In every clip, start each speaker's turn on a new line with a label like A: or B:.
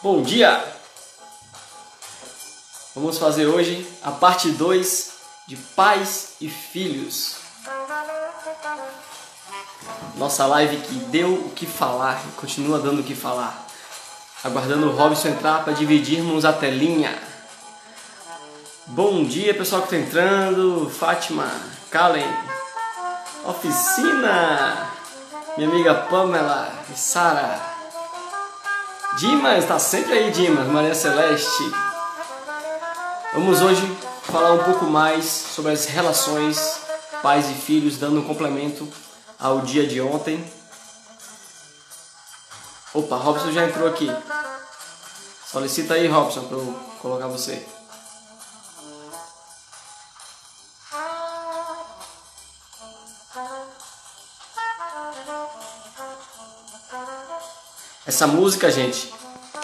A: Bom dia! Vamos fazer hoje a parte 2 de pais e filhos. Nossa live que deu o que falar e continua dando o que falar. Aguardando o Robson entrar para dividirmos a telinha. Bom dia, pessoal que está entrando. Fátima, Kalen, Oficina, minha amiga Pamela e Sara. Dimas, está sempre aí, Dimas, Maria Celeste. Vamos hoje falar um pouco mais sobre as relações pais e filhos, dando um complemento ao dia de ontem. Opa, Robson já entrou aqui. Solicita aí, Robson, para eu colocar você. Essa música, gente,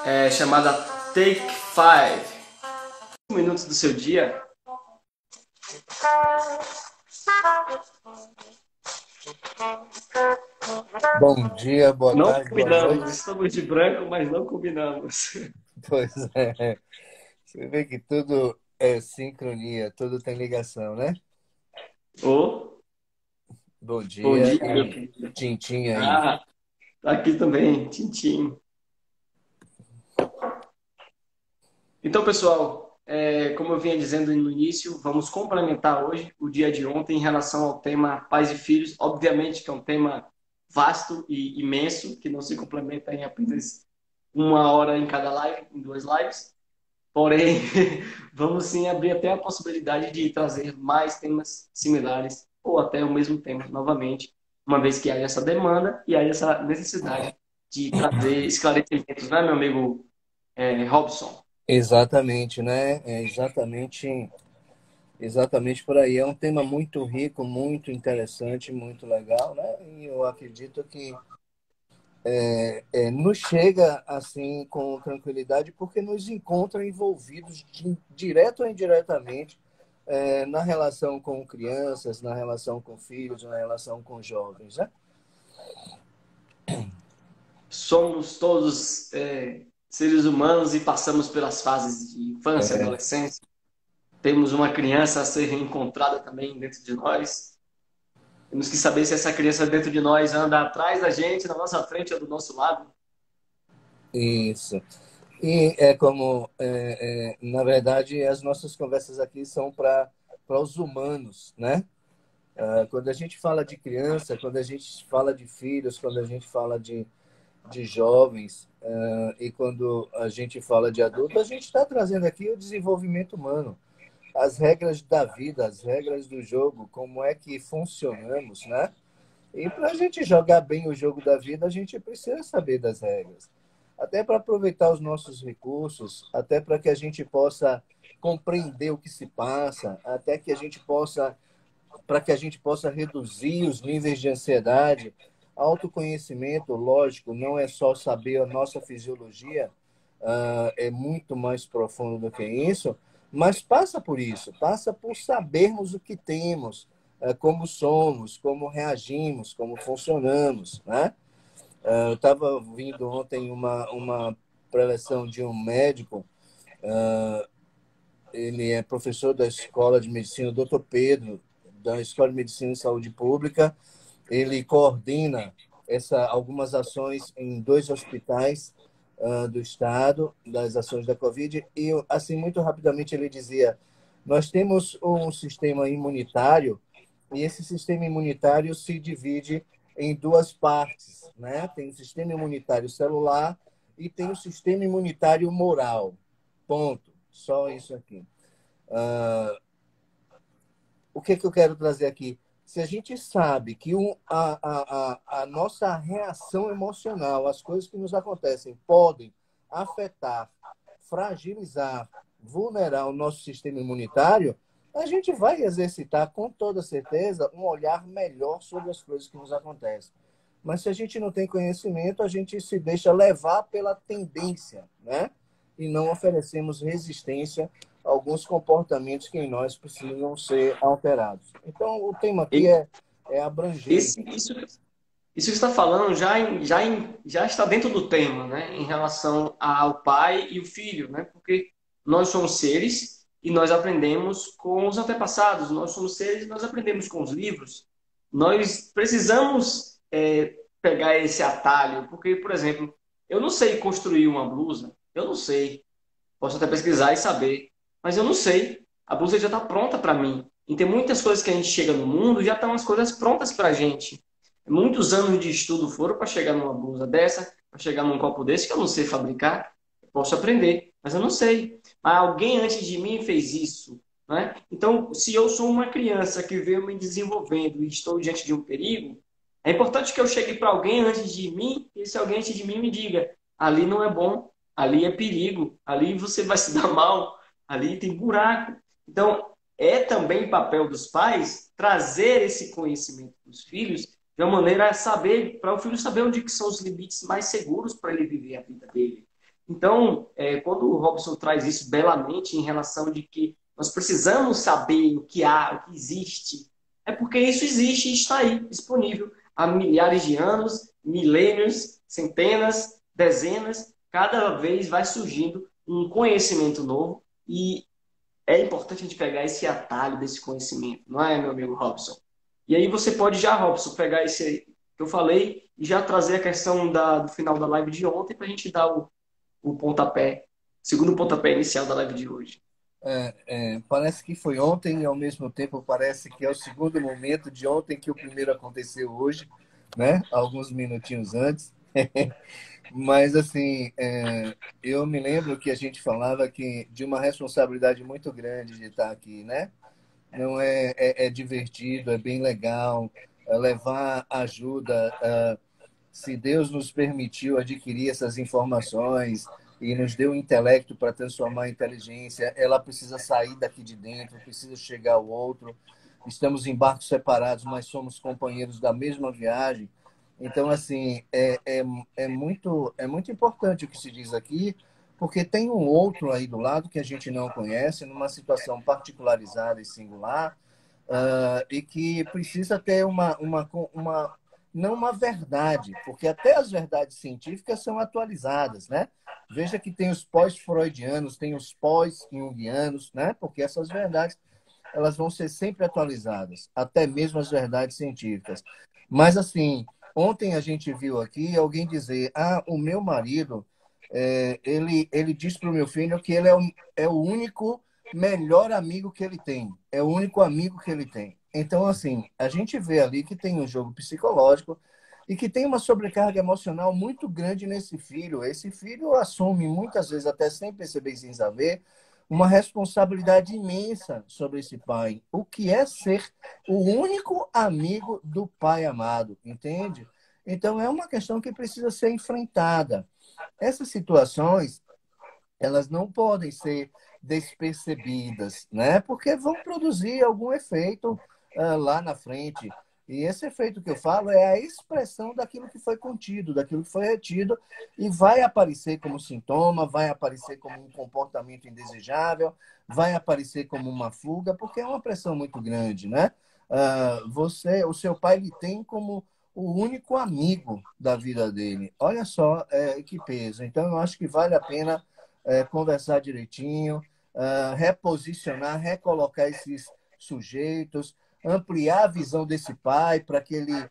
A: é chamada Take 5. 5 minutos do seu dia.
B: Bom dia, boa
A: Não
B: tarde, boa
A: combinamos,
B: noite.
A: estamos de branco, mas não combinamos.
B: Pois é, você vê que tudo é sincronia, tudo tem ligação, né?
A: Ô,
B: Bom
A: bom
B: dia
A: dia, meu
B: e
A: querido.
B: tintim aí.
A: Ah, tá aqui também, Tintim. Então, pessoal, como eu vinha dizendo no início, vamos complementar hoje o dia de ontem em relação ao tema pais e filhos. Obviamente que é um tema vasto e imenso, que não se complementa em apenas 1 hora em cada live, em 2 lives. Porém, vamos sim abrir até a possibilidade de trazer mais temas similares ou até o mesmo tema novamente, uma vez que haja essa demanda e haja essa necessidade de trazer esclarecimentos, né, meu amigo Robson?
B: Exatamente, né? É exatamente por aí. É um tema muito rico, muito interessante, muito legal, né? E eu acredito que nos chega assim com tranquilidade porque nos encontra envolvidos direto ou indiretamente na relação com crianças, na relação com filhos, na relação com jovens, né?
A: Somos todos seres humanos e passamos pelas fases de infância,
B: É,
A: adolescência. Temos uma criança a ser reencontrada também dentro de nós. Temos que saber se essa criança dentro de nós anda atrás da gente, na nossa frente ou do nosso lado.
B: isso. E é como, na verdade, as nossas conversas aqui são para os humanos, né? Quando a gente fala de criança, quando a gente fala de filhos, quando a gente fala de jovens, e quando a gente fala de adulto, a gente está trazendo aqui o desenvolvimento humano, as regras da vida, as regras do jogo, como é que funcionamos, né? E para a gente jogar bem o jogo da vida, a gente precisa saber das regras. Até para aproveitar os nossos recursos, até para que a gente possa compreender o que se passa, até que a gente possa, para que a gente possa reduzir os níveis de ansiedade. Autoconhecimento, lógico, não é só saber a nossa fisiologia, é muito mais profundo do que isso, mas passa por isso, passa por sabermos o que temos, como somos, como reagimos, como funcionamos, né? Eu estava ouvindo ontem uma preleção de um médico, ele é professor da Escola de Medicina, o Dr. Pedro, da Escola de Medicina e Saúde Pública. Ele coordena algumas ações em 2 hospitais do estado, das ações da Covid, e, assim, muito rapidamente ele dizia, nós temos um sistema imunitário, e esse sistema imunitário se divide em 2 partes, né? Tem o sistema imunitário celular e tem o sistema imunitário moral. Ponto. Só isso aqui. O que eu quero trazer aqui? Se a gente sabe que a nossa reação emocional, as coisas que nos acontecem, podem afetar, fragilizar, vulnerar o nosso sistema imunitário, a gente vai exercitar, com toda certeza, um olhar melhor sobre as coisas que nos acontecem. Mas se a gente não tem conhecimento, a gente se deixa levar pela tendência, né? E não oferecemos resistência a alguns comportamentos que em nós precisam ser alterados. Então, o tema aqui é abrangente.
A: Esse, isso, Isso que você está falando já está dentro do tema, né? Em relação ao pai e o filho, né? Porque nós somos seres e nós aprendemos com os antepassados, nós somos seres e nós aprendemos com os livros. Nós precisamos pegar esse atalho, porque, por exemplo, eu não sei construir uma blusa, eu não sei. Posso até pesquisar e saber, mas eu não sei. A blusa já está pronta para mim. E tem muitas coisas que a gente chega no mundo, já estão as coisas prontas para a gente. Muitos anos de estudo foram para chegar numa blusa dessa, para chegar num copo desse que eu não sei fabricar. Eu posso aprender, mas eu não sei. Mas alguém antes de mim fez isso, né? Então, se eu sou uma criança que veio me desenvolvendo e estou diante de um perigo, é importante que eu chegue para alguém antes de mim e esse alguém antes de mim me diga: ali não é bom, ali é perigo, ali você vai se dar mal, ali tem buraco. Então, é também papel dos pais trazer esse conhecimento para os filhos de uma maneira a saber, para o filho saber onde que são os limites mais seguros para ele viver a vida dele. Então, quando o Robson traz isso belamente em relação de que nós precisamos saber o que há, o que existe, é porque isso existe e está aí, disponível há milhares de anos, milênios, centenas, dezenas, cada vez vai surgindo um conhecimento novo e é importante a gente pegar esse atalho desse conhecimento, não é, meu amigo Robson? E aí você pode já, Robson, pegar esse aí que eu falei e já trazer a questão do final da live de ontem para a gente dar o pontapé, segundo pontapé inicial da live de hoje.
B: Parece que foi ontem e, ao mesmo tempo, parece que é o segundo momento de ontem que o primeiro aconteceu hoje, né? Alguns minutinhos antes. Mas, assim, eu me lembro que a gente falava que de uma responsabilidade muito grande de estar aqui, né? Não é divertido, é bem legal, levar ajuda. Se Deus nos permitiu adquirir essas informações e nos deu o intelecto para transformar a inteligência, ela precisa sair daqui de dentro, precisa chegar ao outro. Estamos em barcos separados, mas somos companheiros da mesma viagem. Então, assim, é muito importante o que se diz aqui, porque tem um outro aí do lado que a gente não conhece, numa situação particularizada e singular, e que precisa ter não uma verdade, porque até as verdades científicas são atualizadas, né? Veja que tem os pós-freudianos, tem os pós-jungianos, né? Porque essas verdades elas vão ser sempre atualizadas, até mesmo as verdades científicas. Mas, assim, ontem a gente viu aqui alguém dizer: ah, o meu marido, ele diz para o meu filho que ele é o único melhor amigo que ele tem, é o único amigo que ele tem. Então, assim, a gente vê ali que tem um jogo psicológico e que tem uma sobrecarga emocional muito grande nesse filho. Esse filho assume, muitas vezes, até sem perceber e sem saber, uma responsabilidade imensa sobre esse pai. O que é ser o único amigo do pai amado, entende? Então, é uma questão que precisa ser enfrentada. Essas situações, elas não podem ser despercebidas, né? Porque vão produzir algum efeito lá na frente. E esse efeito que eu falo é a expressão daquilo que foi contido, daquilo que foi retido, e vai aparecer como sintoma, vai aparecer como um comportamento indesejável, vai aparecer como uma fuga, porque é uma pressão muito grande, né? O seu pai lhe tem como o único amigo da vida dele. Olha só, que peso. Então, eu acho que vale a pena conversar direitinho, reposicionar, recolocar esses sujeitos, ampliar a visão desse pai para que ele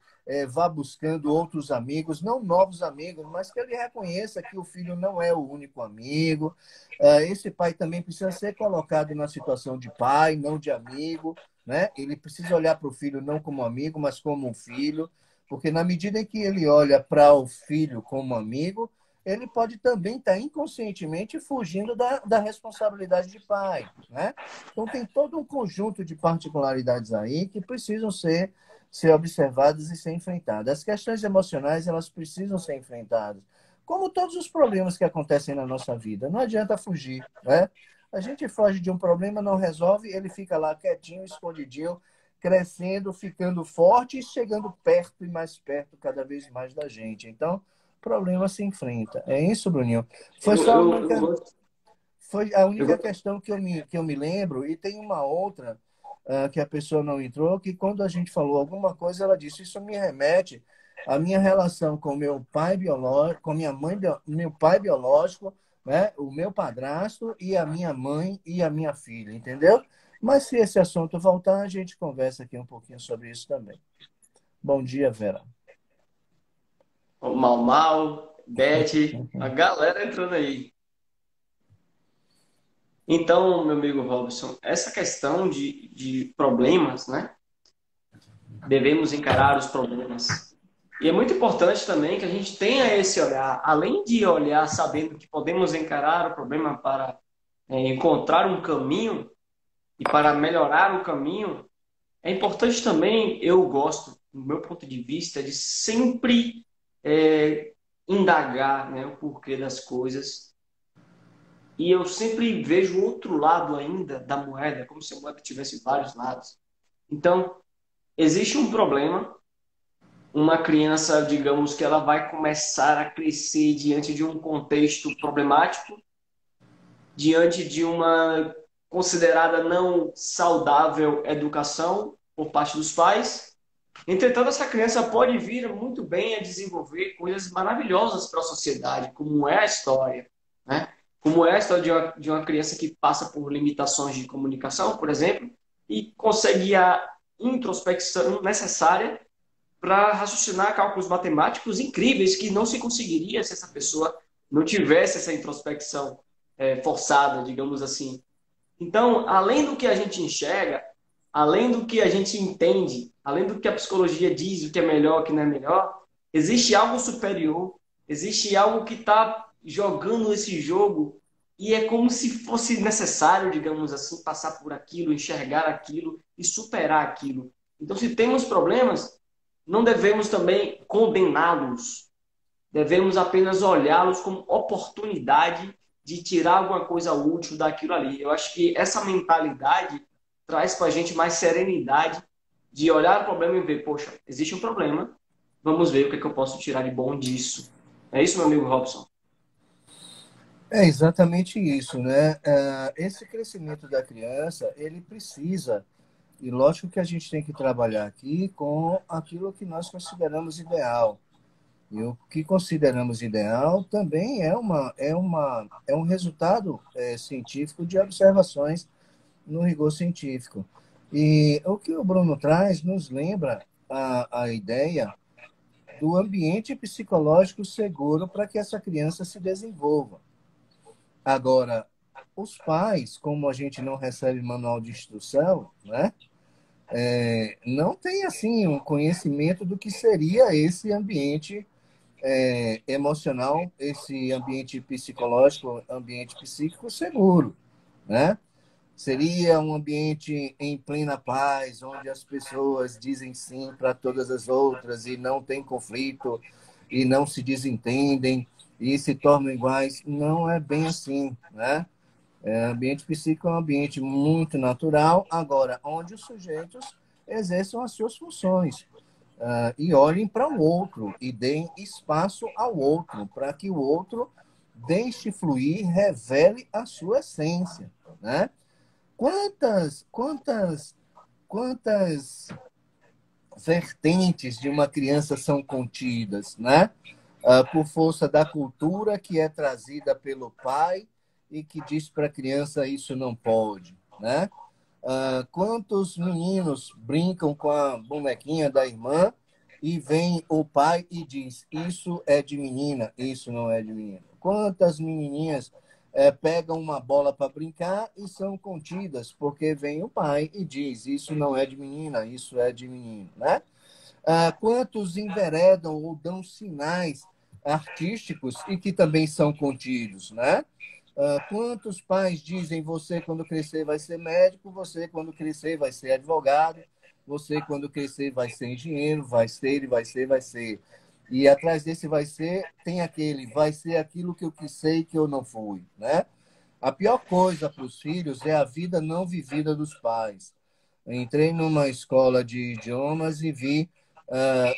B: vá buscando outros amigos, não novos amigos, mas que ele reconheça que o filho não é o único amigo. Esse pai também precisa ser colocado na situação de pai, não de amigo, né? Ele precisa olhar para o filho não como amigo, mas como um filho, porque na medida em que ele olha para o filho como amigo, ele pode também estar inconscientemente fugindo da responsabilidade de pai, né? Então, tem todo um conjunto de particularidades aí que precisam ser observadas e ser enfrentadas. As questões emocionais, elas precisam ser enfrentadas, como todos os problemas que acontecem na nossa vida. Não adianta fugir, né? A gente foge de um problema, não resolve, ele fica lá quietinho, escondidinho, crescendo, ficando forte e chegando perto e mais perto cada vez mais da gente. Então, problema se enfrenta. É isso, Bruninho. Foi
A: Eu,
B: só a
A: eu, eu,
B: única,
A: gosto-
B: foi a única
A: eu,
B: questão que eu me lembro, e tem uma outra que a pessoa não entrou, que quando a gente falou alguma coisa, ela disse, isso me remete. a minha relação com meu pai biológico, com minha mãe, meu pai biológico, né? O meu padrasto e a minha mãe e a minha filha, entendeu? Mas se esse assunto voltar, a gente conversa aqui um pouquinho sobre isso também. Bom dia, Vera.
A: O Mal Mal, Beth, a galera entrando aí. Então, meu amigo Robson, essa questão de problemas, né? Devemos encarar os problemas. E é muito importante também que a gente tenha esse olhar, além de olhar sabendo que podemos encarar o problema para encontrar um caminho e para melhorar o caminho, é importante também, eu gosto, do meu ponto de vista, de sempre indagar, né, o porquê das coisas. E eu sempre vejo outro lado ainda da moeda, como se a moeda tivesse vários lados. Então, existe um problema, uma criança, digamos que ela vai começar a crescer diante de um contexto problemático, diante de uma considerada não saudável educação por parte dos pais. Entretanto, essa criança pode vir muito bem a desenvolver coisas maravilhosas para a sociedade, como é a história, né? Como é a história de uma criança que passa por limitações de comunicação, por exemplo, e consegue a introspecção necessária para raciocinar cálculos matemáticos incríveis que não se conseguiria se essa pessoa não tivesse essa introspecção forçada, digamos assim. Então, além do que a gente enxerga, além do que a gente entende, além do que a psicologia diz, o que é melhor, o que não é melhor, existe algo superior, existe algo que está jogando esse jogo e é como se fosse necessário, digamos assim, passar por aquilo, enxergar aquilo e superar aquilo. Então, se temos problemas, não devemos também condená-los, devemos apenas olhá-los como oportunidade de tirar alguma coisa útil daquilo ali. Eu acho que essa mentalidade traz para a gente mais serenidade de olhar o problema e ver, poxa, existe um problema, vamos ver o que, é que eu posso tirar de bom disso. É isso, meu amigo Robson?
B: É exatamente isso, né? Esse crescimento da criança, ele precisa, e lógico que a gente tem que trabalhar aqui com aquilo que nós consideramos ideal. E o que consideramos ideal também é um resultado científico de observações no rigor científico. E o que o Bruno traz nos lembra a ideia do ambiente psicológico seguro para que essa criança se desenvolva. Agora, os pais, como a gente não recebe manual de instrução, né, não tem assim um conhecimento do que seria esse ambiente emocional, esse ambiente psicológico, ambiente psíquico seguro, né? Seria um ambiente em plena paz, onde as pessoas dizem sim para todas as outras e não tem conflito e não se desentendem e se tornam iguais. Não é bem assim, né? Ambiente psíquico é um ambiente muito natural, agora, onde os sujeitos exerçam as suas funções e olhem para o outro e deem espaço ao outro, para que o outro deixe fluir, revele a sua essência, né? Quantas vertentes de uma criança são contidas, né? Por força da cultura que é trazida pelo pai e que diz para a criança isso não pode, né? Quantos meninos brincam com a bonequinha da irmã e vem o pai e diz isso é de menina, isso não é de menino. Quantas menininhas pegam uma bola para brincar e são contidas porque vem o pai e diz isso não é de menina, isso é de menino, né? Quantos enveredam ou dão sinais artísticos e que também são contidos, né? Quantos pais dizem você quando crescer vai ser médico, você quando crescer vai ser advogado, você quando crescer vai ser engenheiro, vai ser, e vai ser, vai ser. E atrás desse vai ser, tem aquele, vai ser aquilo que eu quis ser e que eu não fui, né? A pior coisa para os filhos é a vida não vivida dos pais. Entrei numa escola de idiomas e vi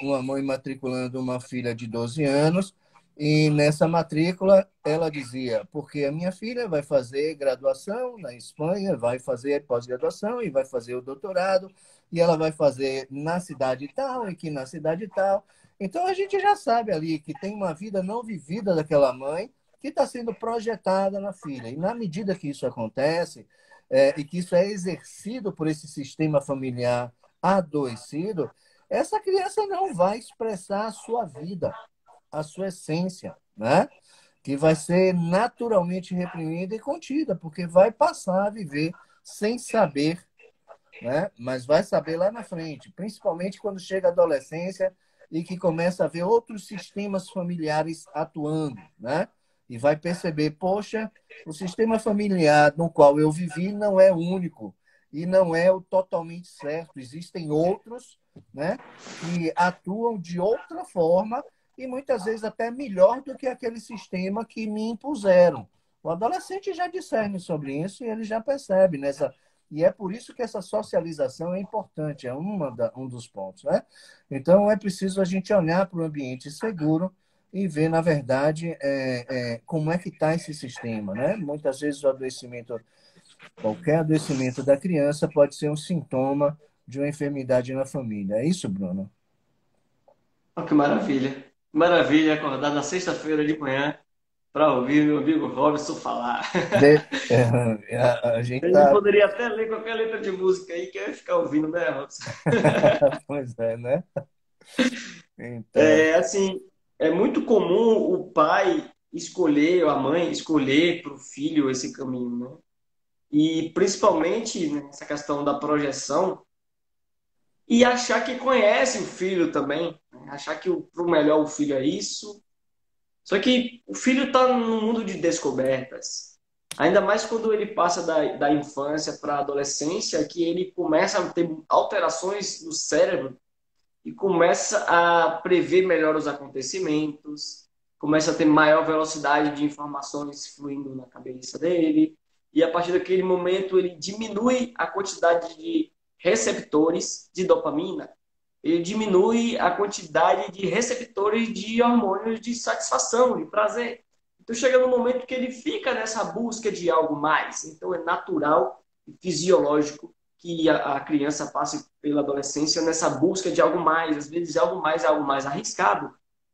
B: uma mãe matriculando uma filha de 12 anos e nessa matrícula ela dizia, porque a minha filha vai fazer graduação na Espanha, vai fazer pós-graduação e vai fazer o doutorado, e ela vai fazer na cidade tal, e que na cidade tal. Então a gente já sabe ali que tem uma vida não vivida daquela mãe que está sendo projetada na filha. E na medida que isso acontece, e que isso é exercido por esse sistema familiar adoecido, essa criança não vai expressar a sua vida, a sua essência, né? Que vai ser naturalmente reprimida e contida, porque vai passar a viver sem saber, né? Mas vai saber lá na frente, principalmente quando chega a adolescência e que começa a ver outros sistemas familiares atuando, né? E vai perceber, poxa, o sistema familiar no qual eu vivi não é único e não é o totalmente certo. Existem outros, né, que atuam de outra forma e muitas vezes até melhor do que aquele sistema que me impuseram. O adolescente já discerne sobre isso e ele já percebe nessa. E é por isso que essa socialização é importante, é um dos pontos, né? Então, é preciso a gente olhar para o ambiente seguro e ver, na verdade, como é que está esse sistema, né? Muitas vezes o adoecimento, qualquer adoecimento da criança pode ser um sintoma de uma enfermidade na família. É isso, Bruno?
A: Olha que maravilha. Maravilha acordar na sexta-feira de manhã para ouvir meu amigo Robson falar.
B: A gente
A: Ele
B: tá.
A: poderia até ler qualquer letra de música aí que eu ia ficar ouvindo, né, Robson?
B: Pois é, né? Então,
A: É assim, é muito comum o pai escolher, ou a mãe escolher para o filho esse caminho, né? E principalmente nessa questão da projeção, e achar que conhece o filho também, né? Achar que pro melhor o filho é isso. Só que o filho está num mundo de descobertas. Ainda mais quando ele passa da infância para a adolescência, que ele começa a ter alterações no cérebro e começa a prever melhor os acontecimentos, começa a ter maior velocidade de informações fluindo na cabeça dele, e a partir daquele momento ele diminui a quantidade de receptores de dopamina, ele diminui a quantidade de receptores de hormônios de satisfação, de prazer. Então chega no momento que ele fica nessa busca de algo mais. Então é natural e fisiológico que a criança passe pela adolescência nessa busca de algo mais, às vezes algo mais arriscado.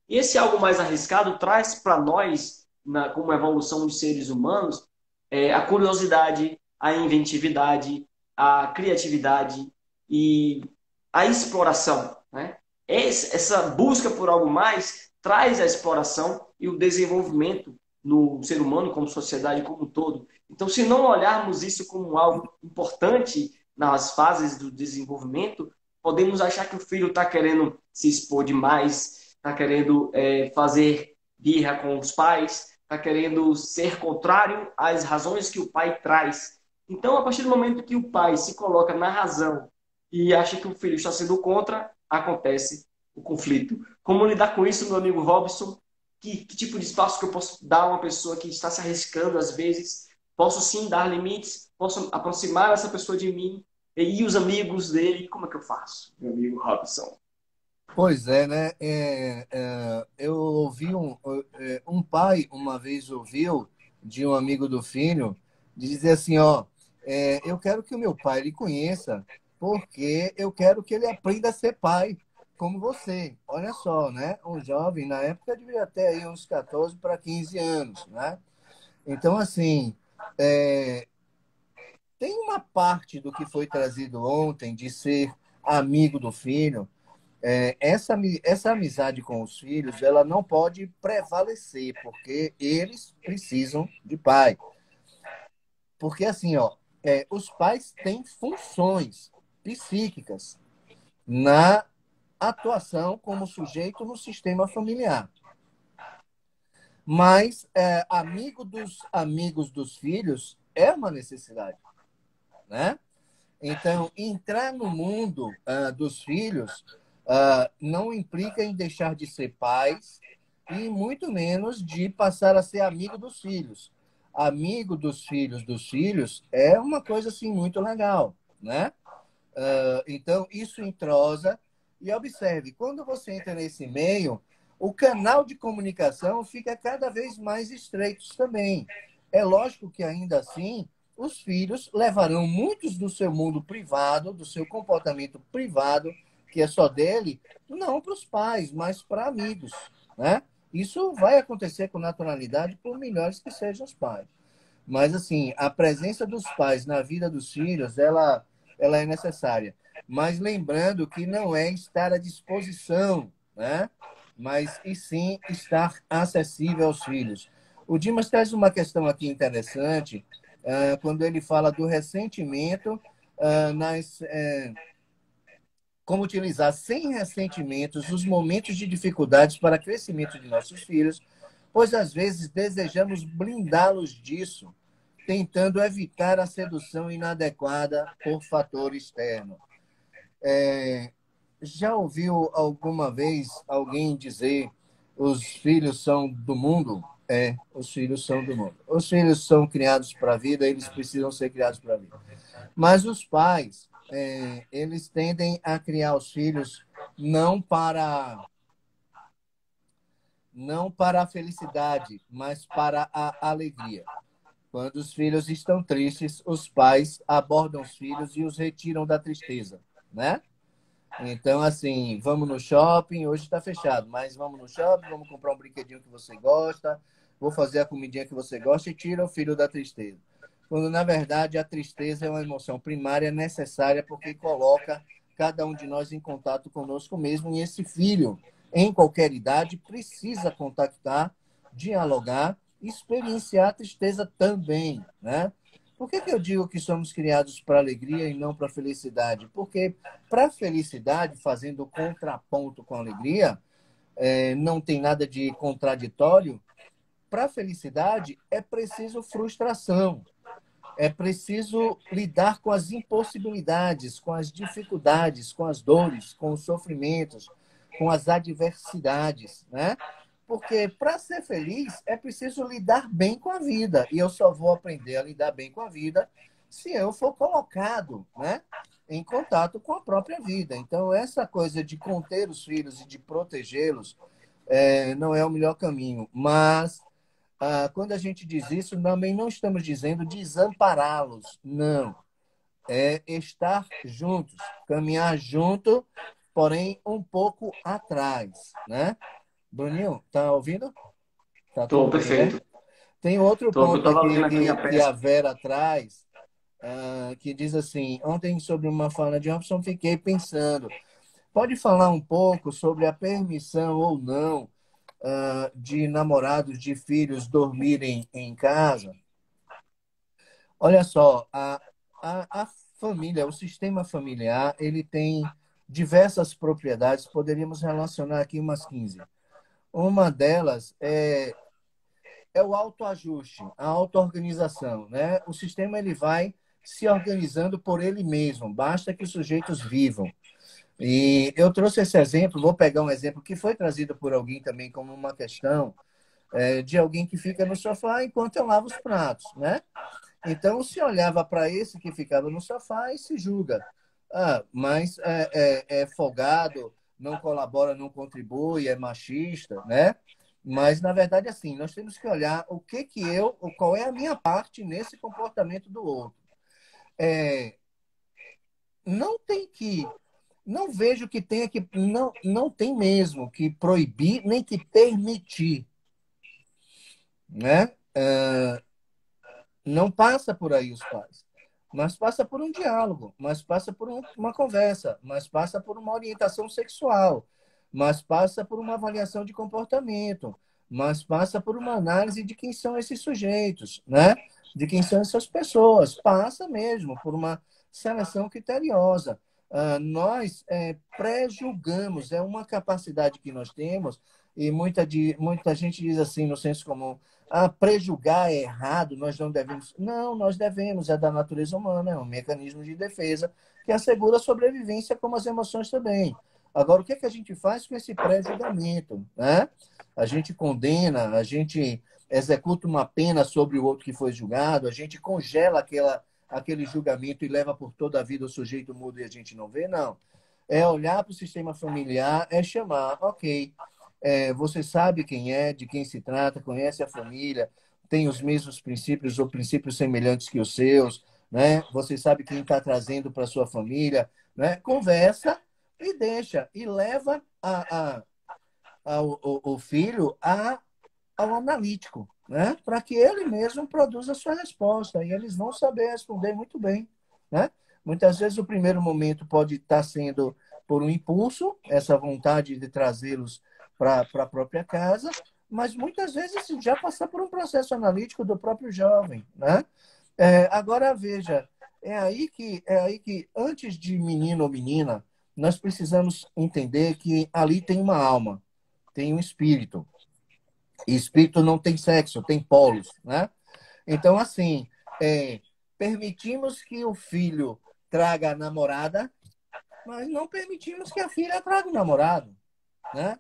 A: E esse algo mais arriscado traz para nós, como evolução de seres humanos, a curiosidade, a inventividade, a criatividade e a exploração. Né? Essa busca por algo mais traz a exploração e o desenvolvimento no ser humano, como sociedade como um todo. Então, se não olharmos isso como algo importante nas fases do desenvolvimento, podemos achar que o filho está querendo se expor demais, está querendo fazer birra com os pais, está querendo ser contrário às razões que o pai traz. Então, a partir do momento que o pai se coloca na razão e acha que o filho está sendo contra, acontece o conflito. Como lidar com isso, meu amigo Robson? Que tipo de espaço que eu posso dar a uma pessoa que está se arriscando às vezes? Posso sim dar limites? Posso aproximar essa pessoa de mim? E os amigos dele? Como é que eu faço, meu amigo Robson?
B: pois é, né? Eu ouvi um pai uma vez ouviu de um amigo do filho dizer assim, ó, eu quero que o meu pai lhe conheça, porque eu quero que ele aprenda a ser pai, como você. Olha só, né? Um jovem na época devia ter aí uns 14 para 15 anos, né? Então, assim, é, tem uma parte do que foi trazido ontem de ser amigo do filho. Essa amizade com os filhos, ela não pode prevalecer, porque eles precisam de pai. Porque, assim, ó, os pais têm funções psíquicas na atuação como sujeito no sistema familiar. Mas amigo dos amigos dos filhos é uma necessidade, né? Então, entrar no mundo dos filhos não implica em deixar de ser pais e muito menos de passar a ser amigo dos filhos. Amigo dos filhos é uma coisa assim muito legal, né? Então, isso entrosa. E observe, quando você entra nesse meio, o canal de comunicação fica cada vez mais estreito também. É lógico que, ainda assim, os filhos levarão muitos do seu mundo privado, do seu comportamento privado, que é só dele, não para os pais, mas para amigos, né? Isso vai acontecer com naturalidade, por melhores que sejam os pais. Mas, assim, a presença dos pais na vida dos filhos, ela é necessária. Mas lembrando que não é estar à disposição, né? Mas, e sim, estar acessível aos filhos. O Dimas traz uma questão aqui interessante, quando ele fala do ressentimento, como utilizar sem ressentimentos os momentos de dificuldades para o crescimento de nossos filhos, pois às vezes desejamos blindá-los disso, tentando evitar a sedução inadequada por fator externo. Já ouviu alguma vez alguém dizer os filhos são do mundo? Os filhos são do mundo. Os filhos são criados para a vida, eles precisam ser criados para a vida. Mas os pais, eles tendem a criar os filhos não para a felicidade, mas para a alegria. Quando os filhos estão tristes, os pais abordam os filhos e os retiram da tristeza, né? Então, assim, vamos no shopping, hoje está fechado, mas vamos no shopping, vamos comprar um brinquedinho que você gosta, vou fazer a comidinha que você gosta e tira o filho da tristeza. Quando, na verdade, a tristeza é uma emoção primária necessária porque coloca cada um de nós em contato conosco mesmo e esse filho, em qualquer idade, precisa contactar, dialogar, experienciar a tristeza também, né? Por que eu digo que somos criados para alegria e não para felicidade? Porque para felicidade, fazendo contraponto com a alegria, não tem nada de contraditório. Para felicidade é preciso frustração, é preciso lidar com as impossibilidades, com as dificuldades, com as dores, com os sofrimentos, com as adversidades, né? Porque para ser feliz é preciso lidar bem com a vida. E eu só vou aprender a lidar bem com a vida se eu for colocado, né, em contato com a própria vida. Então, essa coisa de conter os filhos e de protegê-los não é o melhor caminho. Mas, quando a gente diz isso, também não estamos dizendo desampará-los. Não. É estar juntos, caminhar junto, porém um pouco atrás, né? Bruninho, tá ouvindo? Tá
A: Tô,
B: tudo bem, né?
A: perfeito.
B: Tem outro
A: Tô, eu
B: ponto
A: tava
B: aqui
A: vendo aqui a
B: que a
A: peça.
B: Vera traz, que diz assim: ontem, sobre uma fala de Robson, fiquei pensando. Pode falar um pouco sobre a permissão ou não de namorados de filhos dormirem em casa? Olha só, a família, o sistema familiar, ele tem diversas propriedades, poderíamos relacionar aqui umas 15. Uma delas é o autoajuste, a autoorganização, né? O sistema ele vai se organizando por ele mesmo, basta que os sujeitos vivam. E eu trouxe esse exemplo, vou pegar um exemplo que foi trazido por alguém também como uma questão de alguém que fica no sofá enquanto eu lavo os pratos, né? Então, se olhava para esse que ficava no sofá e se julga. Mas é folgado, não colabora, não contribui, é machista, né? Mas, na verdade, assim, nós temos que olhar qual é a minha parte nesse comportamento do outro. Não tem que, não vejo que tenha que, não tem mesmo que proibir nem que permitir, né? Não passa por aí os pais, mas passa por um diálogo, mas passa por uma conversa, mas passa por uma orientação sexual, mas passa por uma avaliação de comportamento, mas passa por uma análise de quem são esses sujeitos, né? De quem são essas pessoas. Passa mesmo por uma seleção criteriosa. Nós pré-julgamos, é uma capacidade que nós temos, e muita gente diz assim no senso comum, pré-julgar é errado, nós não devemos. Não, nós devemos, é da natureza humana, é um mecanismo de defesa que assegura a sobrevivência, como as emoções também. Agora, o que a gente faz com esse pré-julgamento, né? A gente condena, a gente executa uma pena sobre o outro que foi julgado, a gente congela aquele julgamento e leva por toda a vida o sujeito mudo e a gente não vê, não. É olhar para o sistema familiar, é chamar, ok, você sabe quem é, de quem se trata, conhece a família, tem os mesmos princípios ou princípios semelhantes que os seus, né? Você sabe quem está trazendo para sua família, né? Conversa e deixa, e leva o filho ao analítico, né? Para que ele mesmo produza a sua resposta. E eles vão saber responder muito bem, né? Muitas vezes o primeiro momento pode estar sendo por um impulso, essa vontade de trazê-los para a própria casa, mas muitas vezes já passar por um processo analítico do próprio jovem, né? Agora veja, é aí que antes de menino ou menina, nós precisamos entender que ali tem uma alma, tem um espírito. E espírito não tem sexo, tem polos, né? Então, assim, permitimos que o filho traga a namorada, mas não permitimos que a filha traga o namorado, né?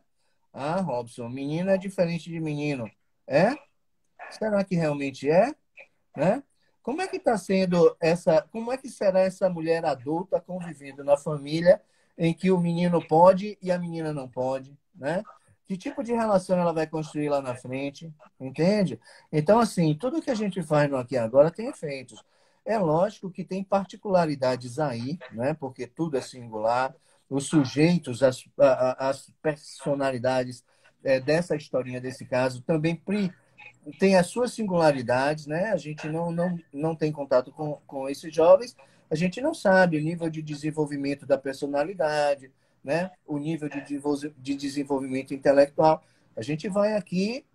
B: Ah, Robson, menino é diferente de menino. É? Será que realmente é? Né? Como é que está sendo como é que será essa mulher adulta convivendo na família em que o menino pode e a menina não pode, né? Que tipo de relação ela vai construir lá na frente, entende? Então, assim, tudo que a gente faz no aqui e agora tem efeitos. É lógico que tem particularidades aí, né? Porque tudo é singular. Os sujeitos, as personalidades dessa historinha, desse caso, também tem as suas singularidades, né? A gente não tem contato com esses jovens, a gente não sabe o nível de desenvolvimento da personalidade, né? O nível de desenvolvimento intelectual. A gente vai aqui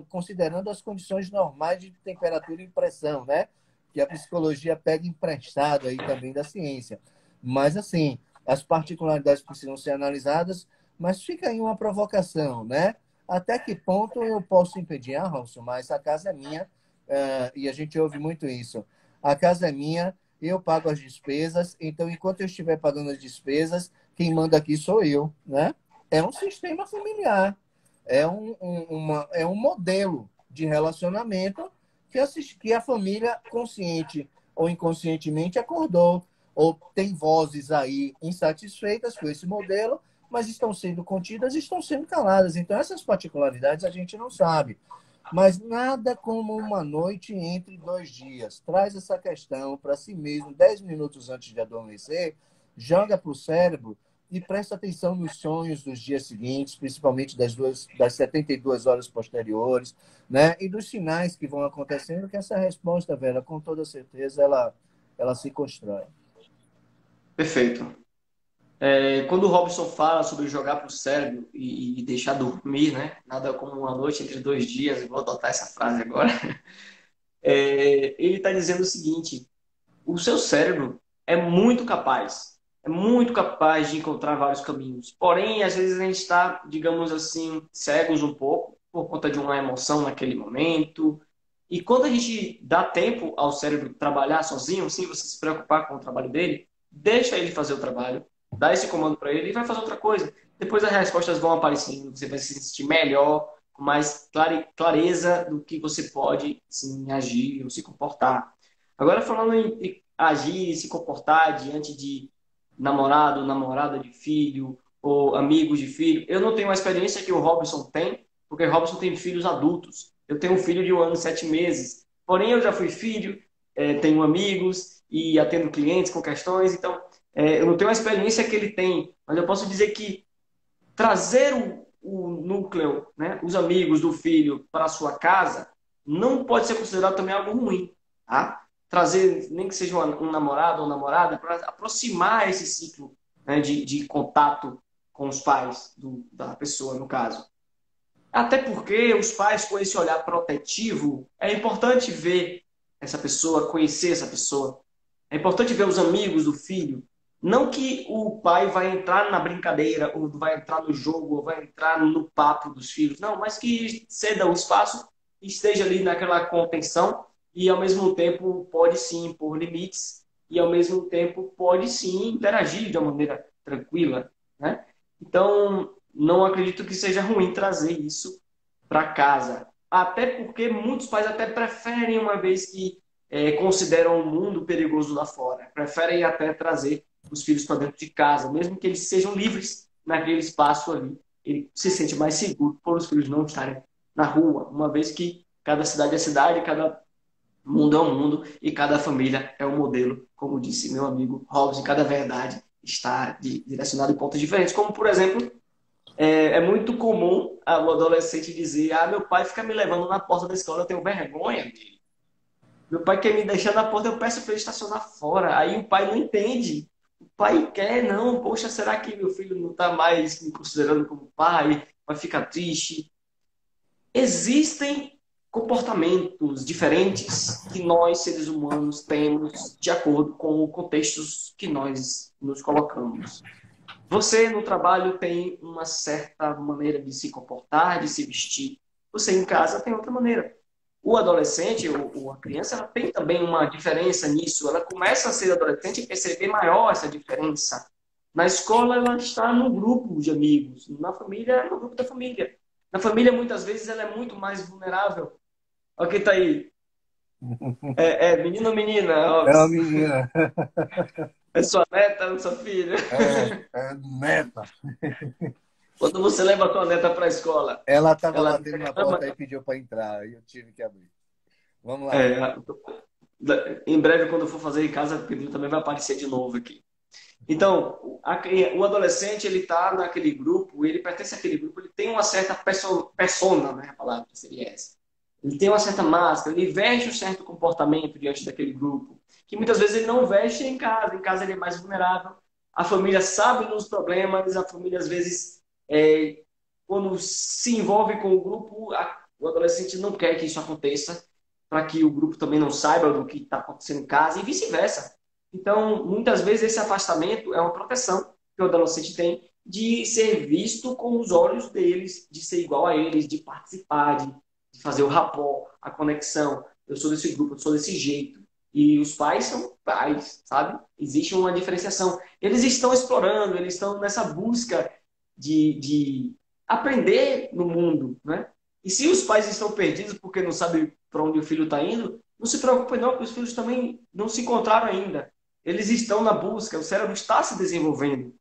B: considerando as condições normais de temperatura e pressão, né? Que a psicologia pega emprestado aí também da ciência. Mas, assim, as particularidades precisam ser analisadas, mas fica aí uma provocação, né? Até que ponto eu posso impedir? Ah, Robson, mas a casa é minha, e a gente ouve muito isso. A casa é minha, eu pago as despesas, então enquanto eu estiver pagando as despesas, quem manda aqui sou eu, né? É um sistema familiar, é um modelo de relacionamento que a família, consciente ou inconscientemente, acordou, ou tem vozes aí insatisfeitas com esse modelo, mas estão sendo contidas e estão sendo caladas. Então, essas particularidades a gente não sabe. Mas nada como uma noite entre 2 dias. Traz essa questão para si mesmo, 10 minutos antes de adormecer, joga para o cérebro e presta atenção nos sonhos dos dias seguintes, principalmente das 72 horas posteriores, né? E dos sinais que vão acontecendo, que essa resposta, Vera, com toda certeza, ela se constrói.
A: Perfeito. Quando o Robson fala sobre jogar para o cérebro e deixar dormir, né? Nada como uma noite entre 2 dias, eu vou adotar essa frase agora. Ele está dizendo o seguinte: o seu cérebro é muito capaz de encontrar vários caminhos. Porém, às vezes a gente está, digamos assim, cegos um pouco por conta de uma emoção naquele momento. E quando a gente dá tempo ao cérebro trabalhar sozinho, sem você se preocupar com o trabalho dele, deixa ele fazer o trabalho, dá esse comando para ele e vai fazer outra coisa. Depois as respostas vão aparecendo, você vai se sentir melhor, com mais clareza do que você pode sim, agir ou se comportar. Agora, falando em agir e se comportar diante de namorado, namorada de filho ou amigos de filho, eu não tenho a experiência que o Robson tem, porque o Robson tem filhos adultos. Eu tenho um filho de 1 ano e 7 meses. Porém, eu já fui filho, tenho amigos e atendo clientes com questões. Então, eu não tenho a experiência que ele tem, mas eu posso dizer que trazer o núcleo, né, os amigos do filho para a sua casa, não pode ser considerado também algo ruim. Tá? Trazer, nem que seja um namorado ou namorada, para aproximar esse ciclo, né, de contato com os pais da pessoa, no caso. Até porque os pais, com esse olhar protetivo, é importante ver essa pessoa, conhecer essa pessoa. É importante ver os amigos do filho. Não que o pai vai entrar na brincadeira, ou vai entrar no jogo, ou vai entrar no papo dos filhos. Não, mas que ceda o espaço, esteja ali naquela contenção e, ao mesmo tempo, pode sim impor limites e, ao mesmo tempo, pode sim interagir de uma maneira tranquila, né? Então, não acredito que seja ruim trazer isso para casa. Até porque muitos pais até preferem, uma vez que consideram o mundo perigoso lá fora, preferem até trazer os filhos para dentro de casa, mesmo que eles sejam livres naquele espaço ali. Ele se sente mais seguro por os filhos não estarem na rua, uma vez que cada cidade é cidade, cada mundo é um mundo e cada família é um modelo, como disse meu amigo Robson, cada verdade estar direcionado em pontos diferentes. Como, por exemplo, é muito comum o adolescente dizer: ah, meu pai fica me levando na porta da escola, eu tenho vergonha dele. Meu pai quer me deixar na porta, eu peço para ele estacionar fora. Aí o pai não entende. O pai quer, não, poxa, será que meu filho não está mais me considerando como pai? Vai ficar triste. Existem comportamentos diferentes que nós, seres humanos, temos de acordo com os contextos que nós nos colocamos. Você, no trabalho, tem uma certa maneira de se comportar, de se vestir. Você, em casa, tem outra maneira. O adolescente, ou a criança, ela tem também uma diferença nisso. Ela começa a ser adolescente e perceber maior essa diferença. Na escola, ela está no grupo de amigos. Na família, no grupo da família. Na família, muitas vezes, ela é muito mais vulnerável. Olha quem tá aí. Menino ou menina,
B: É uma
A: Robson?
B: menina.
A: É sua neta ou sua filha?
B: É neta.
A: Quando você leva a sua neta para a escola,
B: Ela estava
A: ela
B: batendo na
A: ama.
B: porta e pediu para entrar. E eu tive que abrir. Vamos lá.
A: É, em breve, quando eu for fazer em casa, o Pedro também vai aparecer de novo aqui. Então, o adolescente, ele está naquele grupo, ele pertence àquele grupo, ele tem uma certa persona, né? A palavra seria essa. Ele tem uma certa máscara, ele veste um certo comportamento diante daquele grupo, que muitas vezes ele não veste em casa. Em casa ele é mais vulnerável. A família sabe dos problemas, a família às vezes, quando se envolve com o grupo, o adolescente não quer que isso aconteça, para que o grupo também não saiba do que está acontecendo em casa e vice-versa. Então, muitas vezes esse afastamento é uma proteção que o adolescente tem de ser visto com os olhos deles, de ser igual a eles, de participar, de fazer o rapport, a conexão. Eu sou desse grupo, eu sou desse jeito. E os pais são pais, sabe? Existe uma diferenciação. Eles estão explorando, eles estão nessa busca de aprender no mundo, né? E se os pais estão perdidos porque não sabem para onde o filho está indo, não se preocupe não, porque os filhos também não se encontraram ainda. Eles estão na busca, o cérebro está se desenvolvendo.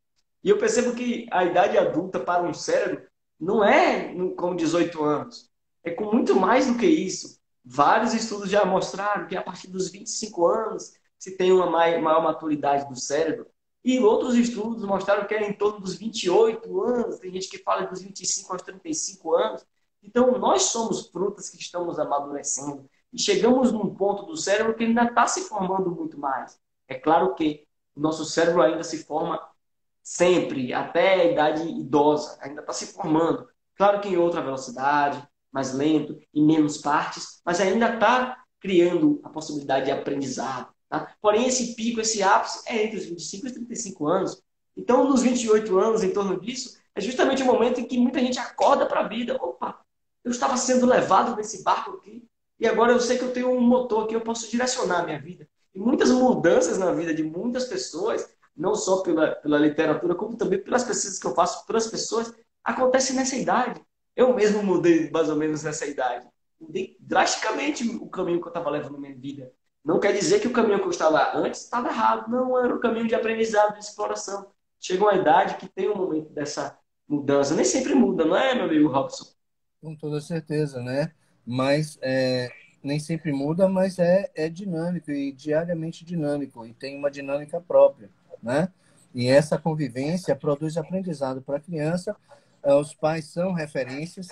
A: E eu percebo que a idade adulta para um cérebro não é com 18 anos. É com muito mais do que isso. Vários estudos já mostraram que a partir dos 25 anos se tem uma maior maturidade do cérebro. E outros estudos mostraram que é em torno dos 28 anos. Tem gente que fala dos 25 aos 35 anos. Então, nós somos frutas que estamos amadurecendo. E chegamos num ponto do cérebro que ainda está se formando muito mais. É claro que o nosso cérebro ainda se forma sempre, até a idade idosa, ainda está se formando. Claro que em outra velocidade, mais lento, em menos partes, mas ainda está criando a possibilidade de aprendizado. Tá? Porém, esse pico, esse ápice é entre os 25 e os 35 anos. Então, nos 28 anos, em torno disso, é justamente o momento em que muita gente acorda para a vida. Opa, eu estava sendo levado nesse barco aqui, e agora eu sei que eu tenho um motor aqui, eu posso direcionar a minha vida. E muitas mudanças na vida de muitas pessoas, não só pela literatura, como também pelas pesquisas que eu faço pelas pessoas, acontecem nessa idade. Eu mesmo mudei mais ou menos nessa idade. Mudei drasticamente o caminho que eu estava levando na minha vida. Não quer dizer que o caminho que eu estava antes estava errado. Não, era um caminho de aprendizado, de exploração. Chega uma idade que tem um momento dessa mudança. Nem sempre muda, não é, meu amigo Robson?
B: Com toda certeza, né? Mas nem sempre muda, mas é dinâmico e diariamente dinâmico e tem uma dinâmica própria, né? E essa convivência produz aprendizado para a criança. Os pais são referências,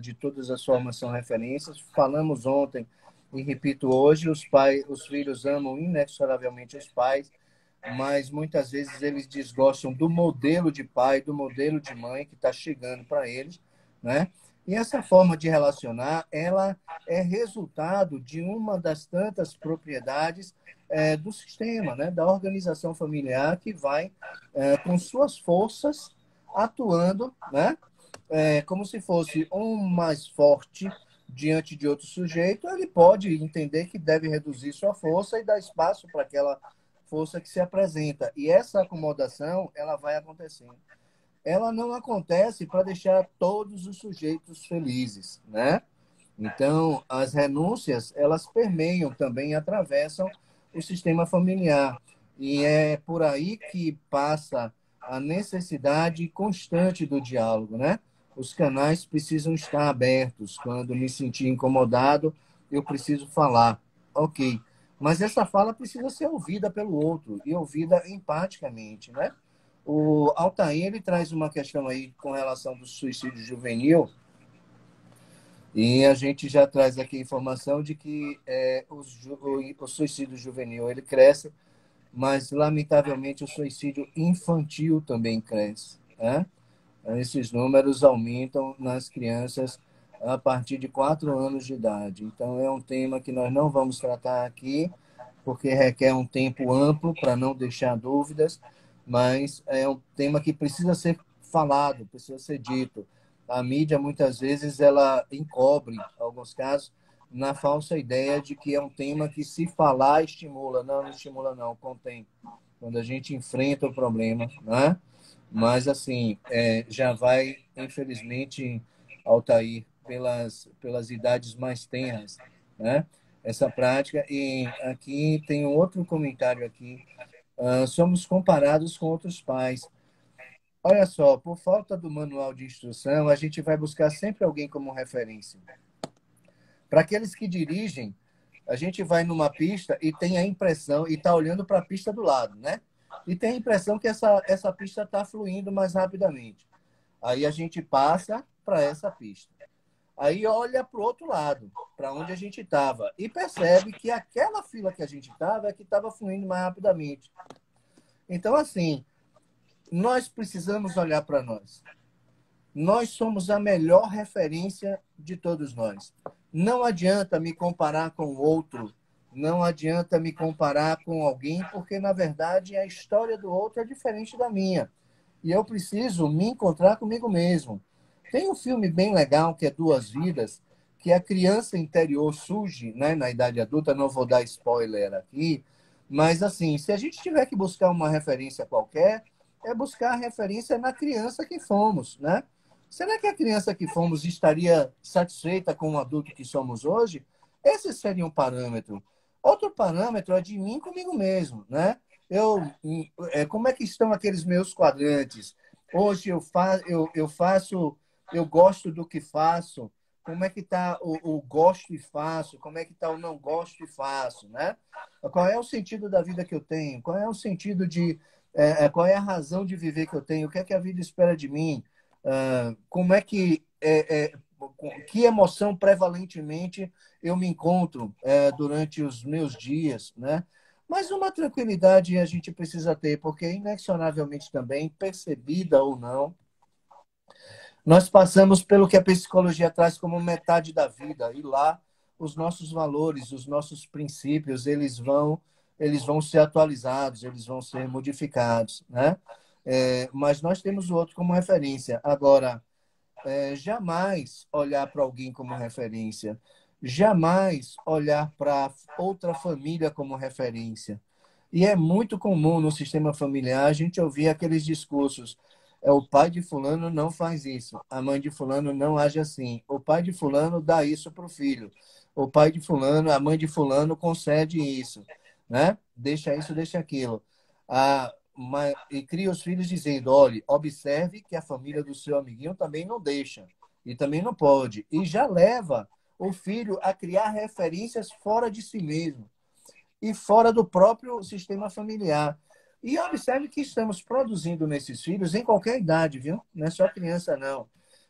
B: de todas as formas são referências. Falamos ontem e repito hoje, os filhos amam inexoravelmente os pais, mas muitas vezes eles desgostam do modelo de pai, do modelo de mãe que está chegando para eles, né? E essa forma de relacionar, ela é resultado de uma das tantas propriedades do sistema, né? Da organização familiar que vai, com suas forças, atuando, né? Como se fosse um mais forte diante de outro sujeito, ele pode entender que deve reduzir sua força e dar espaço para aquela força que se apresenta. E essa acomodação, ela vai acontecendo. Ela não acontece para deixar todos os sujeitos felizes, né? Então, as renúncias, elas permeiam também, atravessam o sistema familiar. E é por aí que passa a necessidade constante do diálogo, né? Os canais precisam estar abertos. Quando me sentir incomodado, eu preciso falar. Ok, Mas essa fala precisa ser ouvida pelo outro e ouvida empaticamente, né? O Altair, ele traz uma questão aí com relação do suicídio juvenil, e a gente já traz aqui a informação de que o suicídio juvenil ele cresce, mas, lamentavelmente, o suicídio infantil também cresce, né? Esses números aumentam nas crianças a partir de 4 anos de idade. Então, é um tema que nós não vamos tratar aqui, porque requer um tempo amplo para não deixar dúvidas, mas é um tema que precisa ser falado, precisa ser dito. A mídia, muitas vezes, ela encobre, em alguns casos, na falsa ideia de que é um tema que, se falar, estimula. Não, não estimula, não, contém. Quando a gente enfrenta o problema, né? Mas, assim, já vai, infelizmente, Altair, pelas idades mais tenras, né? Essa prática. E aqui tem um outro comentário aqui. Somos comparados com outros pais. Olha só, por falta do manual de instrução, a gente vai buscar sempre alguém como referência. Para aqueles que dirigem, a gente vai numa pista e tem a impressão, e está olhando para a pista do lado, né? E tem a impressão que essa pista está fluindo mais rapidamente. Aí a gente passa para essa pista. Aí olha para o outro lado, para onde a gente estava, e percebe que aquela fila que a gente estava é que estava fluindo mais rapidamente. Então, assim, nós precisamos olhar para nós. Nós somos a melhor referência de todos nós. Não adianta me comparar com o outro, não adianta me comparar com alguém, porque, na verdade, a história do outro é diferente da minha. E eu preciso me encontrar comigo mesmo. Tem um filme bem legal, que é Duas Vidas, que a criança interior surge, né, na idade adulta. Não vou dar spoiler aqui, mas, assim, se a gente tiver que buscar uma referência qualquer, é buscar a referência na criança que fomos, né? Será que a criança que fomos estaria satisfeita com o adulto que somos hoje? Esse seria um parâmetro. Outro parâmetro é de mim comigo mesmo, né? Como é que estão aqueles meus quadrantes? Hoje eu faço, eu gosto do que faço. Como é que está o gosto e faço? Como é que está o não gosto e faço, né? Qual é o sentido da vida que eu tenho? Qual é o sentido qual é a razão de viver que eu tenho? O que é que a vida espera de mim? Como é que emoção prevalentemente eu me encontro durante os meus dias, né? Mas uma tranquilidade a gente precisa ter, porque inexoravelmente também, percebida ou não, nós passamos pelo que a psicologia traz como metade da vida, e lá os nossos valores, os nossos princípios, eles vão ser atualizados, eles vão ser modificados, né? Mas nós temos o outro como referência. Agora, jamais olhar para alguém como referência, jamais olhar para outra família como referência. E é muito comum no sistema familiar a gente ouvir aqueles discursos. O pai de fulano não faz isso, a mãe de fulano não age assim, o pai de fulano dá isso para o filho, o pai de fulano, a mãe de fulano concede isso, né? Deixa isso, deixa aquilo. E cria os filhos dizendo: olhe, observe que a família do seu amiguinho também não deixa, e também não pode. E já leva o filho a criar referências fora de si mesmo e fora do próprio sistema familiar. E observe que estamos produzindo nesses filhos em qualquer idade, viu? Não é só criança, não.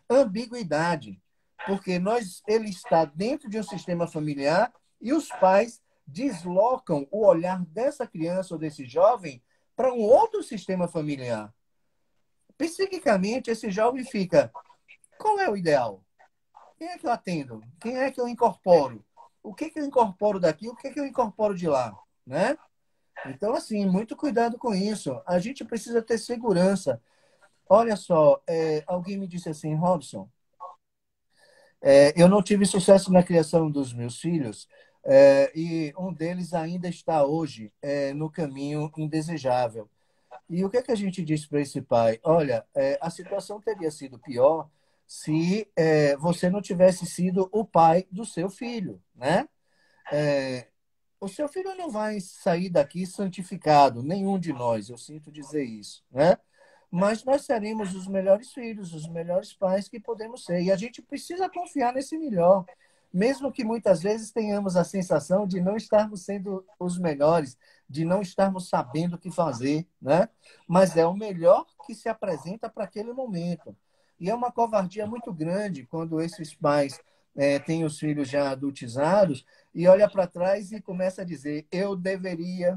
B: Ambiguidade. Porque ele está dentro de um sistema familiar e os pais deslocam o olhar dessa criança ou desse jovem para um outro sistema familiar. Psiquicamente, esse jovem fica: qual é o ideal? Quem é que eu atendo? Quem é que eu incorporo? O que eu incorporo daqui? O que eu incorporo de lá? Né? Então, assim, muito cuidado com isso. A gente precisa ter segurança. Olha só, alguém me disse assim: Robson, eu não tive sucesso na criação dos meus filhos, e um deles ainda está hoje no caminho indesejável. E o que é que a gente diz para esse pai? Olha, a situação teria sido pior se você não tivesse sido o pai do seu filho, né? É, o seu filho não vai sair daqui santificado, nenhum de nós, eu sinto dizer isso, né? Mas nós seremos os melhores filhos, os melhores pais que podemos ser. E a gente precisa confiar nesse melhor. mesmo que muitas vezes tenhamos a sensação de não estarmos sendo os melhores, de não estarmos sabendo o que fazer, né? Mas é o melhor que se apresenta para aquele momento. E é uma covardia muito grande quando esses pais têm os filhos já adultizados e olha para trás e começa a dizer: eu deveria,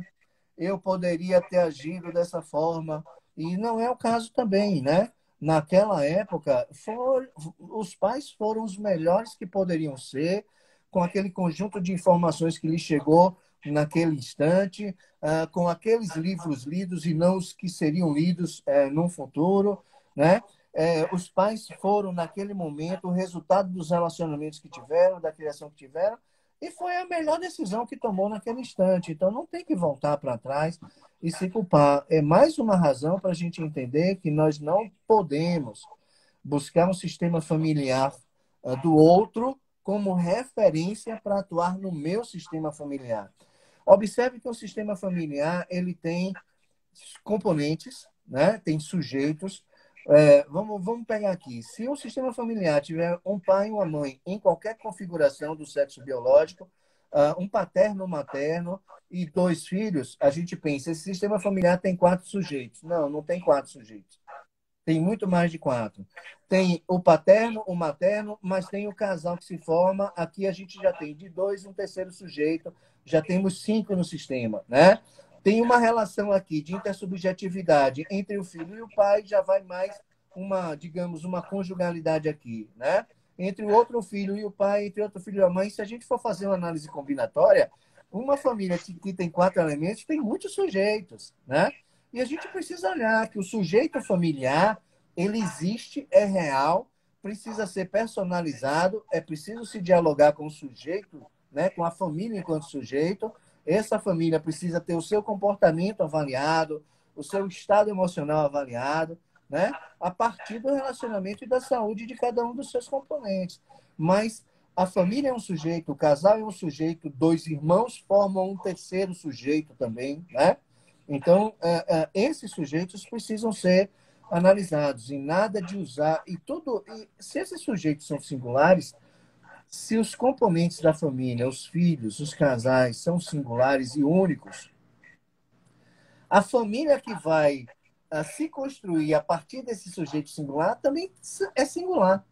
B: eu poderia ter agido dessa forma. E não é o caso também, né? Naquela época, os pais foram os melhores que poderiam ser, com aquele conjunto de informações que lhes chegou naquele instante, com aqueles livros lidos e não os que seriam lidos no futuro, né? Os pais foram, naquele momento, o resultado dos relacionamentos que tiveram, da criação que tiveram, e foi a melhor decisão que tomou naquele instante. Então, não tem que voltar para trás e se culpar. É mais uma razão para a gente entender que nós não podemos buscar um sistema familiar do outro como referência para atuar no meu sistema familiar. Observe que o sistema familiar ele tem componentes, né? Tem sujeitos. Vamos pegar aqui. Se um sistema familiar tiver um pai e uma mãe em qualquer configuração do sexo biológico, um paterno, um materno e dois filhos, a gente pensa, esse sistema familiar tem 4 sujeitos. Não, não tem 4 sujeitos. Tem muito mais de 4. Tem o paterno, o materno, mas tem o casal que se forma. Aqui a gente já tem de 2 um terceiro sujeito. Já temos 5 no sistema, né? Tem uma relação aqui de intersubjetividade entre o filho e o pai, já vai mais uma, digamos, uma conjugalidade aqui, né? Entre o outro filho e o pai, entre outro filho e a mãe. Se a gente for fazer uma análise combinatória, uma família que tem 4 elementos tem muitos sujeitos, né? E a gente precisa olhar que o sujeito familiar, ele existe, é real, precisa ser personalizado, é preciso se dialogar com o sujeito, né, com a família enquanto sujeito. Essa família precisa ter o seu comportamento avaliado, o seu estado emocional avaliado, né, a partir do relacionamento e da saúde de cada um dos seus componentes. Mas a família é um sujeito, o casal é um sujeito, 2 irmãos formam um terceiro sujeito também, né? Então, esses sujeitos precisam ser analisados e nada de usar. E se esses sujeitos são singulares, se os componentes da família, os filhos, os casais, são singulares e únicos, a família que vai se construir a partir desse sujeito singular também é singular,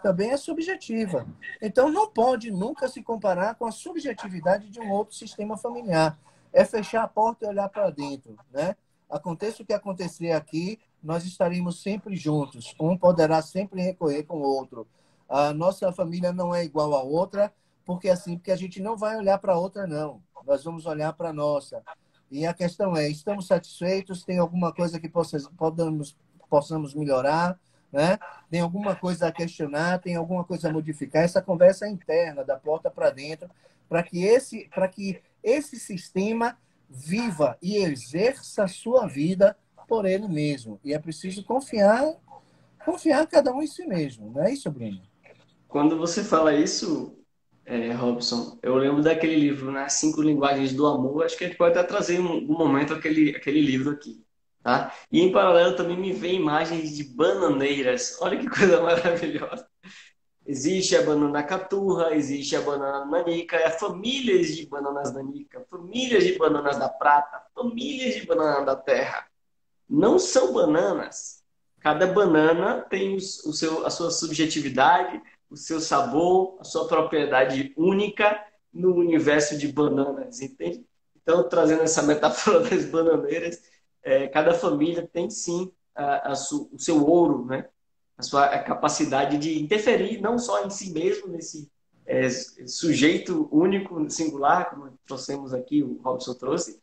B: também é subjetiva. Então, não pode nunca se comparar com a subjetividade de um outro sistema familiar. É fechar a porta e olhar para dentro, né? Aconteça o que acontecer aqui, nós estaremos sempre juntos. Um poderá sempre recorrer com o outro. A nossa família não é igual à outra, porque a gente não vai olhar para a outra, não. Nós vamos olhar para a nossa. E a questão é, estamos satisfeitos? Tem alguma coisa que possamos melhorar? Né? Tem alguma coisa a questionar? Tem alguma coisa a modificar? Essa conversa é interna, da porta para dentro, para que esse sistema viva e exerça a sua vida por ele mesmo. E é preciso confiar cada um em si mesmo. Não é isso, Bruno?
A: Quando você fala isso, Robson, eu lembro daquele livro, né? 5 Linguagens do Amor. Acho que a gente pode até trazer um momento aquele livro aqui, tá? E em paralelo também me vem imagens de bananeiras. Olha que coisa maravilhosa. Existe a banana caturra, existe a banana nanica, famílias de bananas nanica, famílias de bananas da prata, famílias de banana da terra. Não são bananas. Cada banana tem a sua subjetividade, o seu sabor, a sua propriedade única no universo de bananas, entende? Então, trazendo essa metáfora das bananeiras, cada família tem sim o seu ouro, né? A sua capacidade de interferir não só em si mesmo, nesse sujeito único, singular, como trouxemos aqui, o Robson trouxe,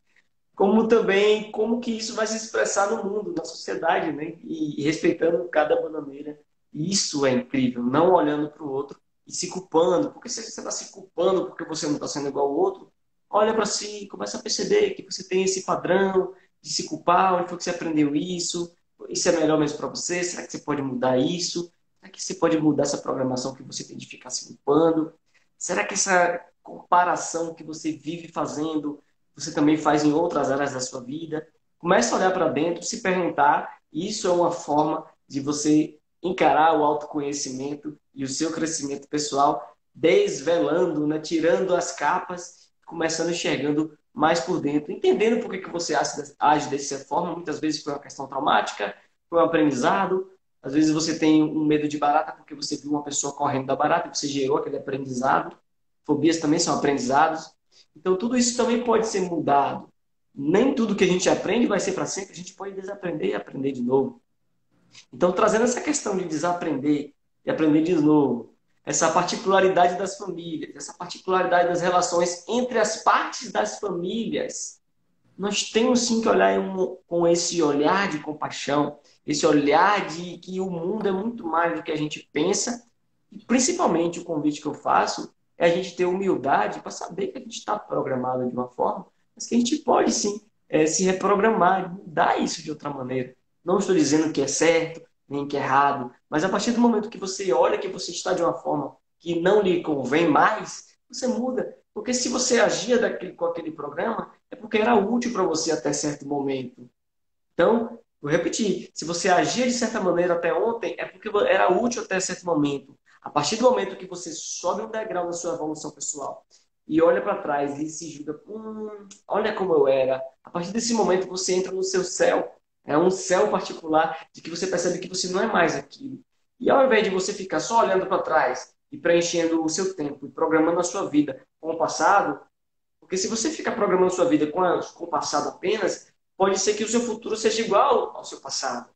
A: como também como que isso vai se expressar no mundo, na sociedade, né? E respeitando cada bananeira. Isso é incrível, não olhando para o outro e se culpando. Porque se você está se culpando porque você não está sendo igual ao outro, olha para si, começa a perceber que você tem esse padrão de se culpar, onde foi que você aprendeu isso? Isso é melhor mesmo para você? Será que você pode mudar isso? Será que você pode mudar essa programação que você tem de ficar se culpando? Será que essa comparação que você vive fazendo você também faz em outras áreas da sua vida? Comece a olhar para dentro, se perguntar. Isso é uma forma de você encarar o autoconhecimento e o seu crescimento pessoal desvelando, né? Tirando as capas, começando enxergando mais por dentro, entendendo por que que você age dessa forma. Muitas vezes foi uma questão traumática, foi um aprendizado. Às vezes você tem um medo de barata porque você viu uma pessoa correndo da barata e você gerou aquele aprendizado. Fobias também são aprendizados. Então, tudo isso também pode ser mudado. Nem tudo que a gente aprende vai ser para sempre. A gente pode desaprender e aprender de novo. Então, trazendo essa questão de desaprender e aprender de novo, essa particularidade das famílias, essa particularidade das relações entre as partes das famílias, nós temos sim que olhar com esse olhar de compaixão, esse olhar de que o mundo é muito mais do que a gente pensa. E principalmente o convite que eu faço é a gente ter humildade para saber que a gente está programado de uma forma, mas que a gente pode sim se reprogramar, mudar isso de outra maneira. Não estou dizendo que é certo, nem que é errado, mas a partir do momento que você olha que você está de uma forma que não lhe convém mais, você muda. Porque se você agia com aquele programa, é porque era útil para você até certo momento. Então, vou repetir, se você agia de certa maneira até ontem, é porque era útil até certo momento. A partir do momento que você sobe um degrau na sua evolução pessoal e olha para trás e se julga, olha como eu era. A partir desse momento você entra no seu céu. É um céu particular de que você percebe que você não é mais aquilo. E ao invés de você ficar só olhando para trás e preenchendo o seu tempo e programando a sua vida com o passado, porque se você ficar programando sua vida com o passado apenas, pode ser que o seu futuro seja igual ao seu passado.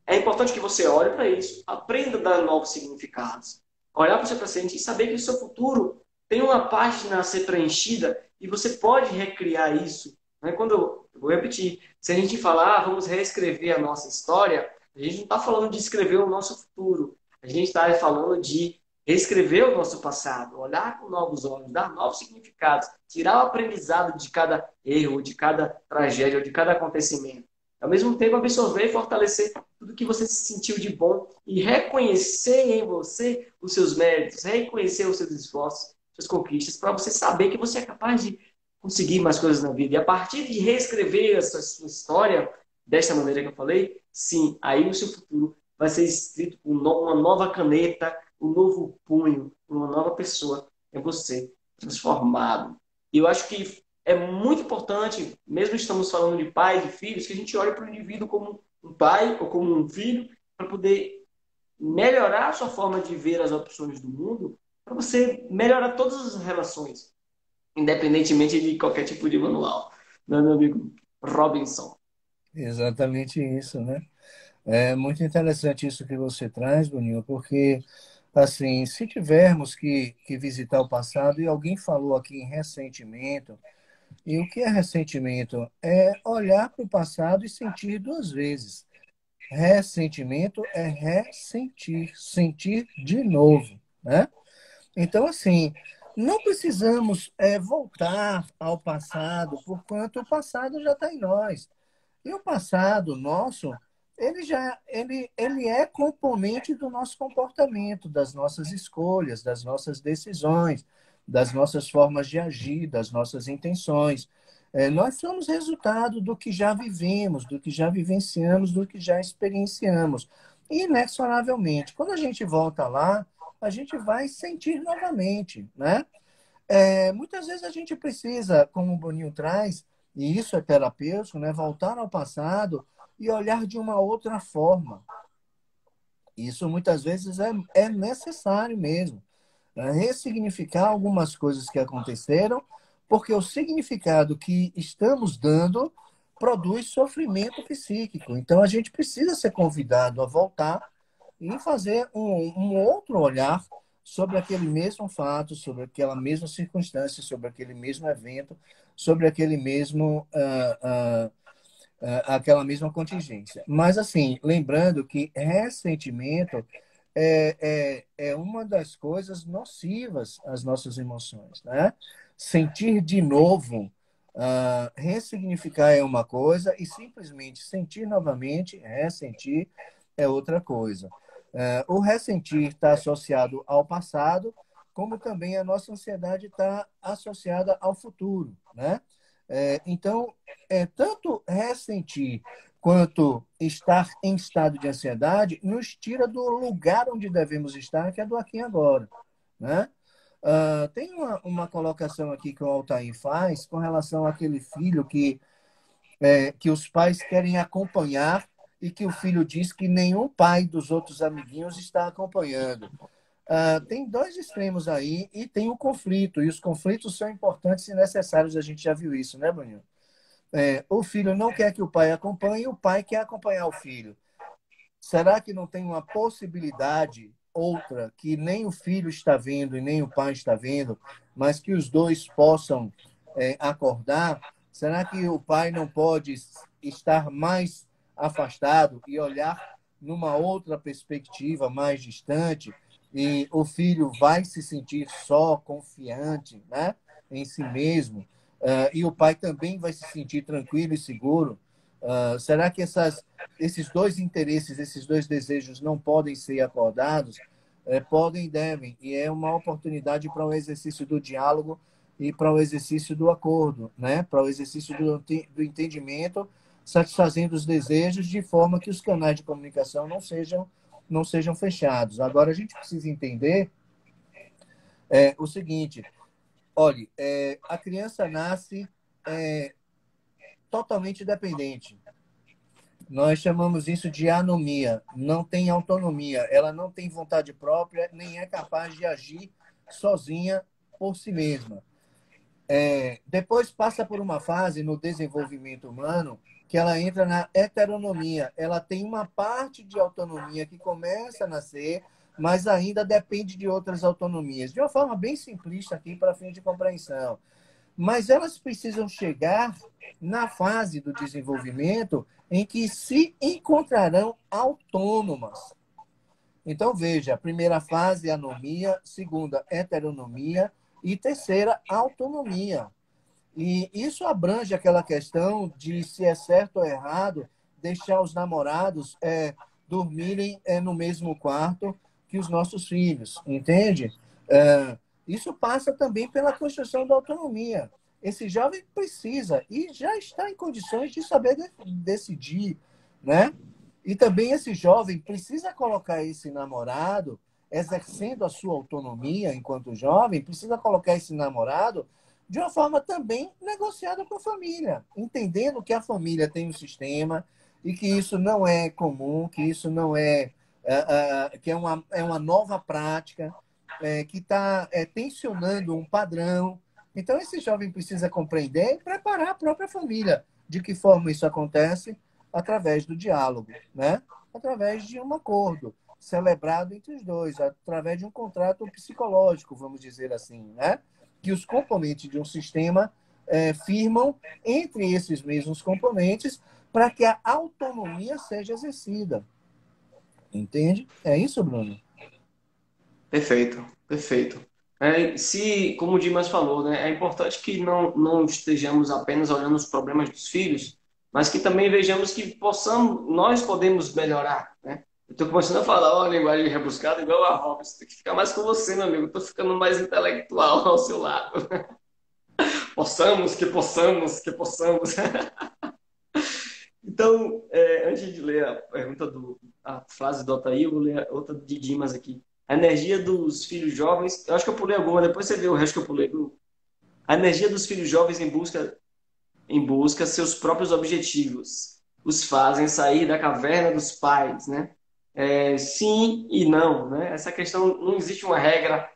A: É importante que você olhe para isso, aprenda a dar novos significados. Olhar para o seu presente e saber que o seu futuro tem uma página a ser preenchida e você pode recriar isso. Né? Eu vou repetir, se a gente falar, vamos reescrever a nossa história, a gente não está falando de escrever o nosso futuro. A gente está falando de reescrever o nosso passado, olhar com novos olhos, dar novos significados, tirar o aprendizado de cada erro, de cada tragédia, de cada acontecimento. Ao mesmo tempo, absorver e fortalecer tudo que você se sentiu de bom e reconhecer em você os seus méritos, reconhecer os seus esforços, suas conquistas, para você saber que você é capaz de conseguir mais coisas na vida. E a partir de reescrever essa sua história, desta maneira que eu falei, sim, aí o seu futuro vai ser escrito com uma nova caneta, um novo punho, uma nova pessoa. É você, transformado. E eu acho que é muito importante, mesmo estamos falando de pais e filhos, que a gente olhe para o indivíduo como um pai ou como um filho, para poder melhorar a sua forma de ver as opções do mundo, para você melhorar todas as relações, independentemente de qualquer tipo de manual. Não, meu amigo Robinson.
B: Exatamente isso, né? É muito interessante isso que você traz, Boninho, porque, assim, se tivermos que visitar o passado, e alguém falou aqui em ressentimento, e o que é ressentimento? É olhar para o passado e sentir duas vezes. Ressentimento é ressentir, sentir de novo, né? Então, assim, não precisamos voltar ao passado, porquanto o passado já está em nós. E o passado nosso, ele é componente do nosso comportamento, das nossas escolhas, das nossas decisões, das nossas formas de agir, das nossas intenções. Nós somos resultado do que já vivemos, do que já vivenciamos, do que já experienciamos. Inexoravelmente. Quando a gente volta lá, a gente vai sentir novamente, né? Muitas vezes a gente precisa, como o Boninho traz, e isso é terapêutico, né? Voltar ao passado e olhar de uma outra forma. Isso muitas vezes é necessário mesmo. Né? Ressignificar algumas coisas que aconteceram, porque o significado que estamos dando produz sofrimento psíquico. Então a gente precisa ser convidado a voltar e fazer um outro olhar sobre aquele mesmo fato, sobre aquela mesma circunstância, sobre aquele mesmo evento, sobre aquele mesmo, aquela mesma contingência. Mas, assim, lembrando que ressentimento é uma das coisas nocivas às nossas emoções, né? Sentir de novo, ressignificar é uma coisa e simplesmente sentir novamente, ressentir, é outra coisa. O ressentir está associado ao passado, como também a nossa ansiedade está associada ao futuro, né? Então, tanto ressentir quanto estar em estado de ansiedade nos tira do lugar onde devemos estar, que é do aqui e agora, né? Tem uma colocação aqui que o Altair faz com relação àquele filho que os pais querem acompanhar e que o filho diz que nenhum pai dos outros amiguinhos está acompanhando. Tem dois extremos aí e tem o conflito. E os conflitos são importantes e necessários. A gente já viu isso, né, Bruninho? O filho não quer que o pai acompanhe e o pai quer acompanhar o filho. Será que não tem uma possibilidade outra que nem o filho está vendo e nem o pai está vendo, mas que os dois possam acordar? Será que o pai não pode estar mais afastado e olhar numa outra perspectiva mais distante e o filho vai se sentir só, confiante, né, em si mesmo, e o pai também vai se sentir tranquilo e seguro? Será que esses dois interesses, esses dois desejos não podem ser acordados? Podem e devem. E é uma oportunidade para o exercício do diálogo e para o exercício do acordo, né? Para o exercício do entendimento, satisfazendo os desejos de forma que os canais de comunicação não sejam fechados. Agora, a gente precisa entender o seguinte: olhe, a criança nasce totalmente dependente. Nós chamamos isso de anomia. Não tem autonomia. Ela não tem vontade própria, nem é capaz de agir sozinha por si mesma. Depois passa por uma fase no desenvolvimento humano que ela entra na heteronomia. Ela tem uma parte de autonomia que começa a nascer, mas ainda depende de outras autonomias. De uma forma bem simplista aqui para fim de compreensão. Mas elas precisam chegar na fase do desenvolvimento em que se encontrarão autônomas. Então, veja, a primeira fase, anomia, segunda, heteronomia e terceira, autonomia. E isso abrange aquela questão de se é certo ou errado deixar os namorados dormirem no mesmo quarto que os nossos filhos, entende? Isso passa também pela construção da autonomia. Esse jovem precisa e já está em condições de saber decidir, né? E também esse jovem precisa colocar esse namorado, exercendo a sua autonomia enquanto jovem, precisa colocar esse namorado de uma forma também negociada com a família, entendendo que a família tem um sistema e que isso não é comum, que isso não que é uma nova prática, que está tensionando um padrão. Então, esse jovem precisa compreender e preparar a própria família. De que forma isso acontece? Através do diálogo, né? Através de um acordo celebrado entre os dois, através de um contrato psicológico, vamos dizer assim, né? Que os componentes de um sistema firmam entre esses mesmos componentes para que a autonomia seja exercida. Entende? É isso, Bruno?
A: Perfeito, perfeito. Como o Dimas falou, né, é importante que não estejamos apenas olhando os problemas dos filhos, mas que também vejamos que nós podemos melhorar, né? Eu estou começando a falar uma linguagem rebuscada igual a Hobbes. Tem que ficar mais com você, meu amigo. Estou ficando mais intelectual ao seu lado. Possamos, que possamos, que possamos. Então, antes de ler a frase do Altair, eu vou ler outra de Dimas aqui. A energia dos filhos jovens. Eu acho que eu pulei alguma, depois você vê o resto que eu pulei. A energia dos filhos jovens em busca seus próprios objetivos. Os fazem sair da caverna dos pais, né? Sim e não, né? Essa questão, não existe uma regra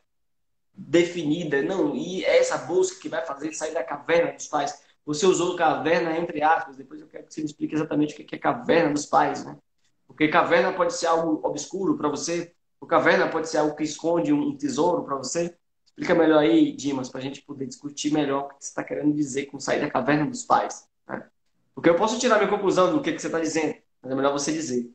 A: definida, não. E é essa busca que vai fazer sair da caverna dos pais. Você usou caverna entre aspas, depois eu quero que você me explique exatamente o que é caverna dos pais, né? Porque caverna pode ser algo obscuro para você, ou caverna pode ser algo que esconde um tesouro para você. Explica melhor aí, Dimas, para a gente poder discutir melhor o que você está querendo dizer com sair da caverna dos pais, né? Porque eu posso tirar minha conclusão do que você está dizendo, mas é melhor você dizer.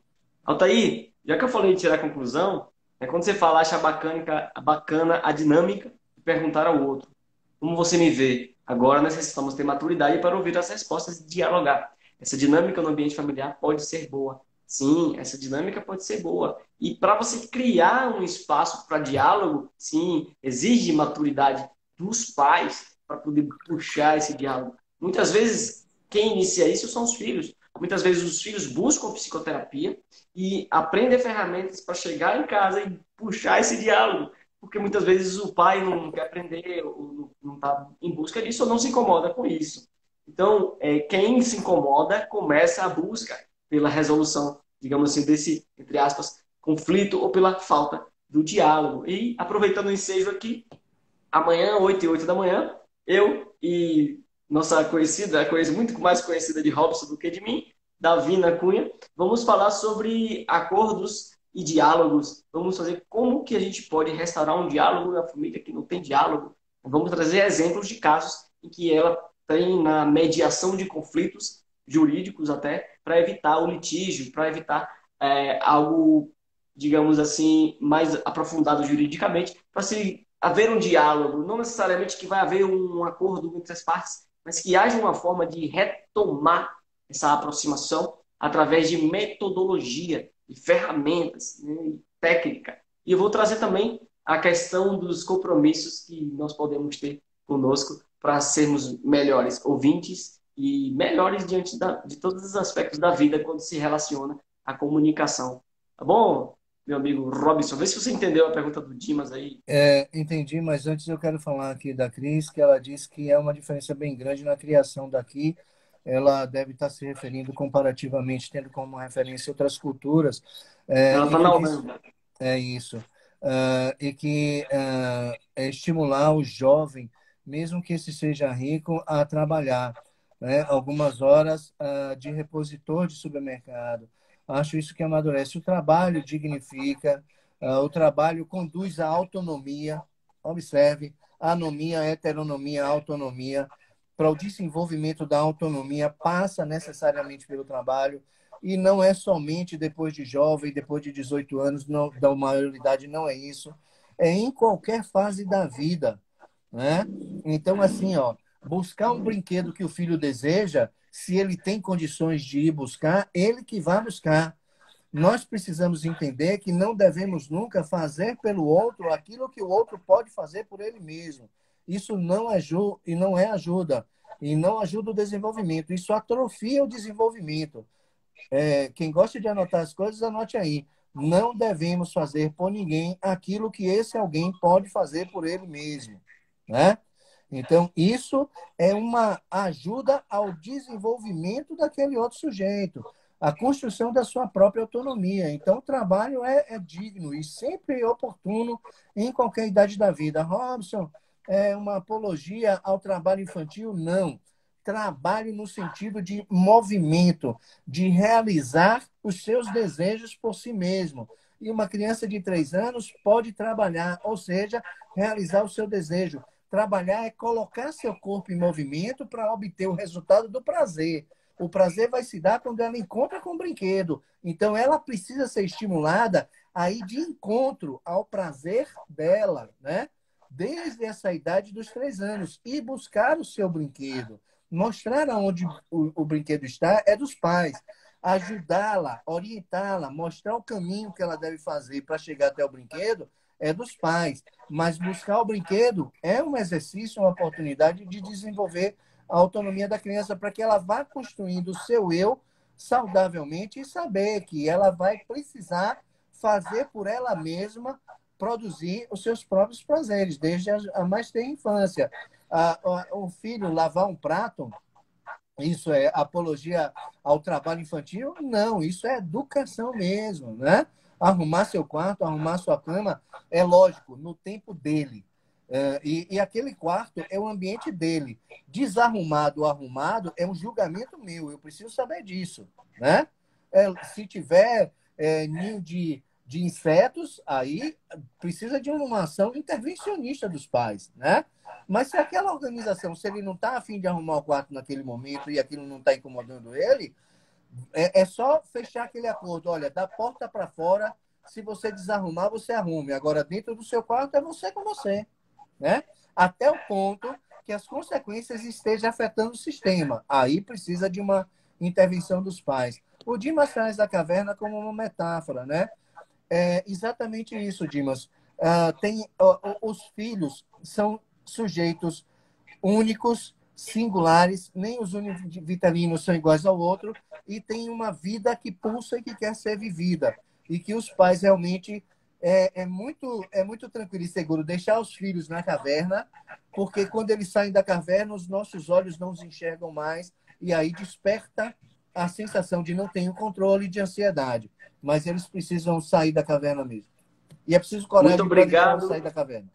A: Altair, já que eu falei de tirar a conclusão, é quando você fala, acha bacana a dinâmica de perguntar ao outro. Como você me vê? Agora necessitamos ter maturidade para ouvir as respostas e dialogar. Essa dinâmica no ambiente familiar pode ser boa. Sim, essa dinâmica pode ser boa. E para você criar um espaço para diálogo, sim, exige maturidade dos pais para poder puxar esse diálogo. Muitas vezes, quem inicia isso são os filhos. Muitas vezes os filhos buscam psicoterapia e aprendem ferramentas para chegar em casa e puxar esse diálogo. porque muitas vezes o pai não quer aprender, ou não está em busca disso, ou não se incomoda com isso. Então, quem se incomoda começa a busca pela resolução, digamos assim, desse, entre aspas, conflito ou pela falta do diálogo. E, aproveitando o ensejo aqui, amanhã, 8 e 8 da manhã, eu e nossa conhecida, muito mais conhecida de Robson do que de mim, Davina Cunha, vamos falar sobre acordos e diálogos. Vamos fazer como que a gente pode restaurar um diálogo na família que não tem diálogo. Vamos trazer exemplos de casos em que ela tem na mediação de conflitos jurídicos até para evitar o litígio, para evitar algo, digamos assim, mais aprofundado juridicamente, para se haver um diálogo, não necessariamente que vai haver um acordo entre as partes, mas que haja uma forma de retomar essa aproximação através de metodologia, de ferramentas, né, e técnica. E eu vou trazer também a questão dos compromissos que nós podemos ter conosco para sermos melhores ouvintes e melhores diante de todos os aspectos da vida quando se relaciona à comunicação. Tá bom, meu amigo Robson? Vê se você entendeu a pergunta do Dimas aí.
B: Entendi, mas antes eu quero falar aqui da Cris, que ela disse que é uma diferença bem grande na criação daqui. Ela deve estar se referindo comparativamente, tendo como referência outras culturas,
A: Ela
B: e
A: está
B: que
A: na
B: diz
A: Holanda.
B: isso, e que é estimular o jovem, mesmo que esse seja rico, a trabalhar, né? Algumas horas de repositor de supermercado. Acho isso que amadurece. O trabalho dignifica, o trabalho conduz à autonomia. Observe, anomia, heteronomia, autonomia. Para o desenvolvimento da autonomia, passa necessariamente pelo trabalho. E não é somente depois de jovem, depois de 18 anos, não, da maioridade, não é isso. É em qualquer fase da vida, né? Então, assim, ó, buscar um brinquedo que o filho deseja, se ele tem condições de ir buscar, ele que vai buscar. Nós precisamos entender que não devemos nunca fazer pelo outro aquilo que o outro pode fazer por ele mesmo. Isso não ajuda e não é ajuda, e não ajuda o desenvolvimento. Isso atrofia o desenvolvimento. Quem gosta de anotar as coisas, anote aí. Não devemos fazer por ninguém aquilo que esse alguém pode fazer por ele mesmo, né? Então, isso é uma ajuda ao desenvolvimento daquele outro sujeito, a construção da sua própria autonomia. Então, o trabalho é digno e sempre oportuno em qualquer idade da vida. Robson, é uma apologia ao trabalho infantil? Não. Trabalho no sentido de movimento, de realizar os seus desejos por si mesmo. E uma criança de 3 anos pode trabalhar, ou seja, realizar o seu desejo. Trabalhar é colocar seu corpo em movimento para obter o resultado do prazer. O prazer vai se dar quando ela encontra com o brinquedo. Então, ela precisa ser estimulada a ir de encontro ao prazer dela, né? Desde essa idade dos 3 anos. E buscar o seu brinquedo. Mostrar aonde o brinquedo está é dos pais. Ajudá-la, orientá-la, mostrar o caminho que ela deve fazer para chegar até o brinquedo é dos pais. Mas buscar o brinquedo é um exercício, uma oportunidade de desenvolver a autonomia da criança para que ela vá construindo o seu eu saudavelmente e saber que ela vai precisar fazer por ela mesma produzir os seus próprios prazeres, desde a mais tenra infância. O filho lavar um prato, isso é apologia ao trabalho infantil? Não, isso é educação mesmo, né? Arrumar seu quarto, arrumar sua cama, é lógico, no tempo dele. E aquele quarto é o ambiente dele. Desarrumado ou arrumado é um julgamento meu, eu preciso saber disso, né? Se tiver ninho de insetos, aí precisa de uma ação intervencionista dos pais, né? Mas se aquela organização, se ele não está afim de arrumar o quarto naquele momento e aquilo não está incomodando ele, é só fechar aquele acordo. Olha, da porta para fora, se você desarrumar, você arrume. Agora, dentro do seu quarto, é você com você, né? Até o ponto que as consequências estejam afetando o sistema. Aí precisa de uma intervenção dos pais. O Dimas traz a caverna como uma metáfora, né? É exatamente isso, Dimas. Os filhos são sujeitos únicos, singulares, nem os univitelinos são iguais ao outro, e tem uma vida que pulsa e que quer ser vivida. E que os pais realmente é muito tranquilo e seguro deixar os filhos na caverna, porque quando eles saem da caverna, os nossos olhos não os enxergam mais, e aí desperta a sensação de não ter o controle de ansiedade. Mas eles precisam sair da caverna mesmo. E é preciso
A: Muito
B: coragem para deixá-los sair
A: obrigado.
B: da caverna.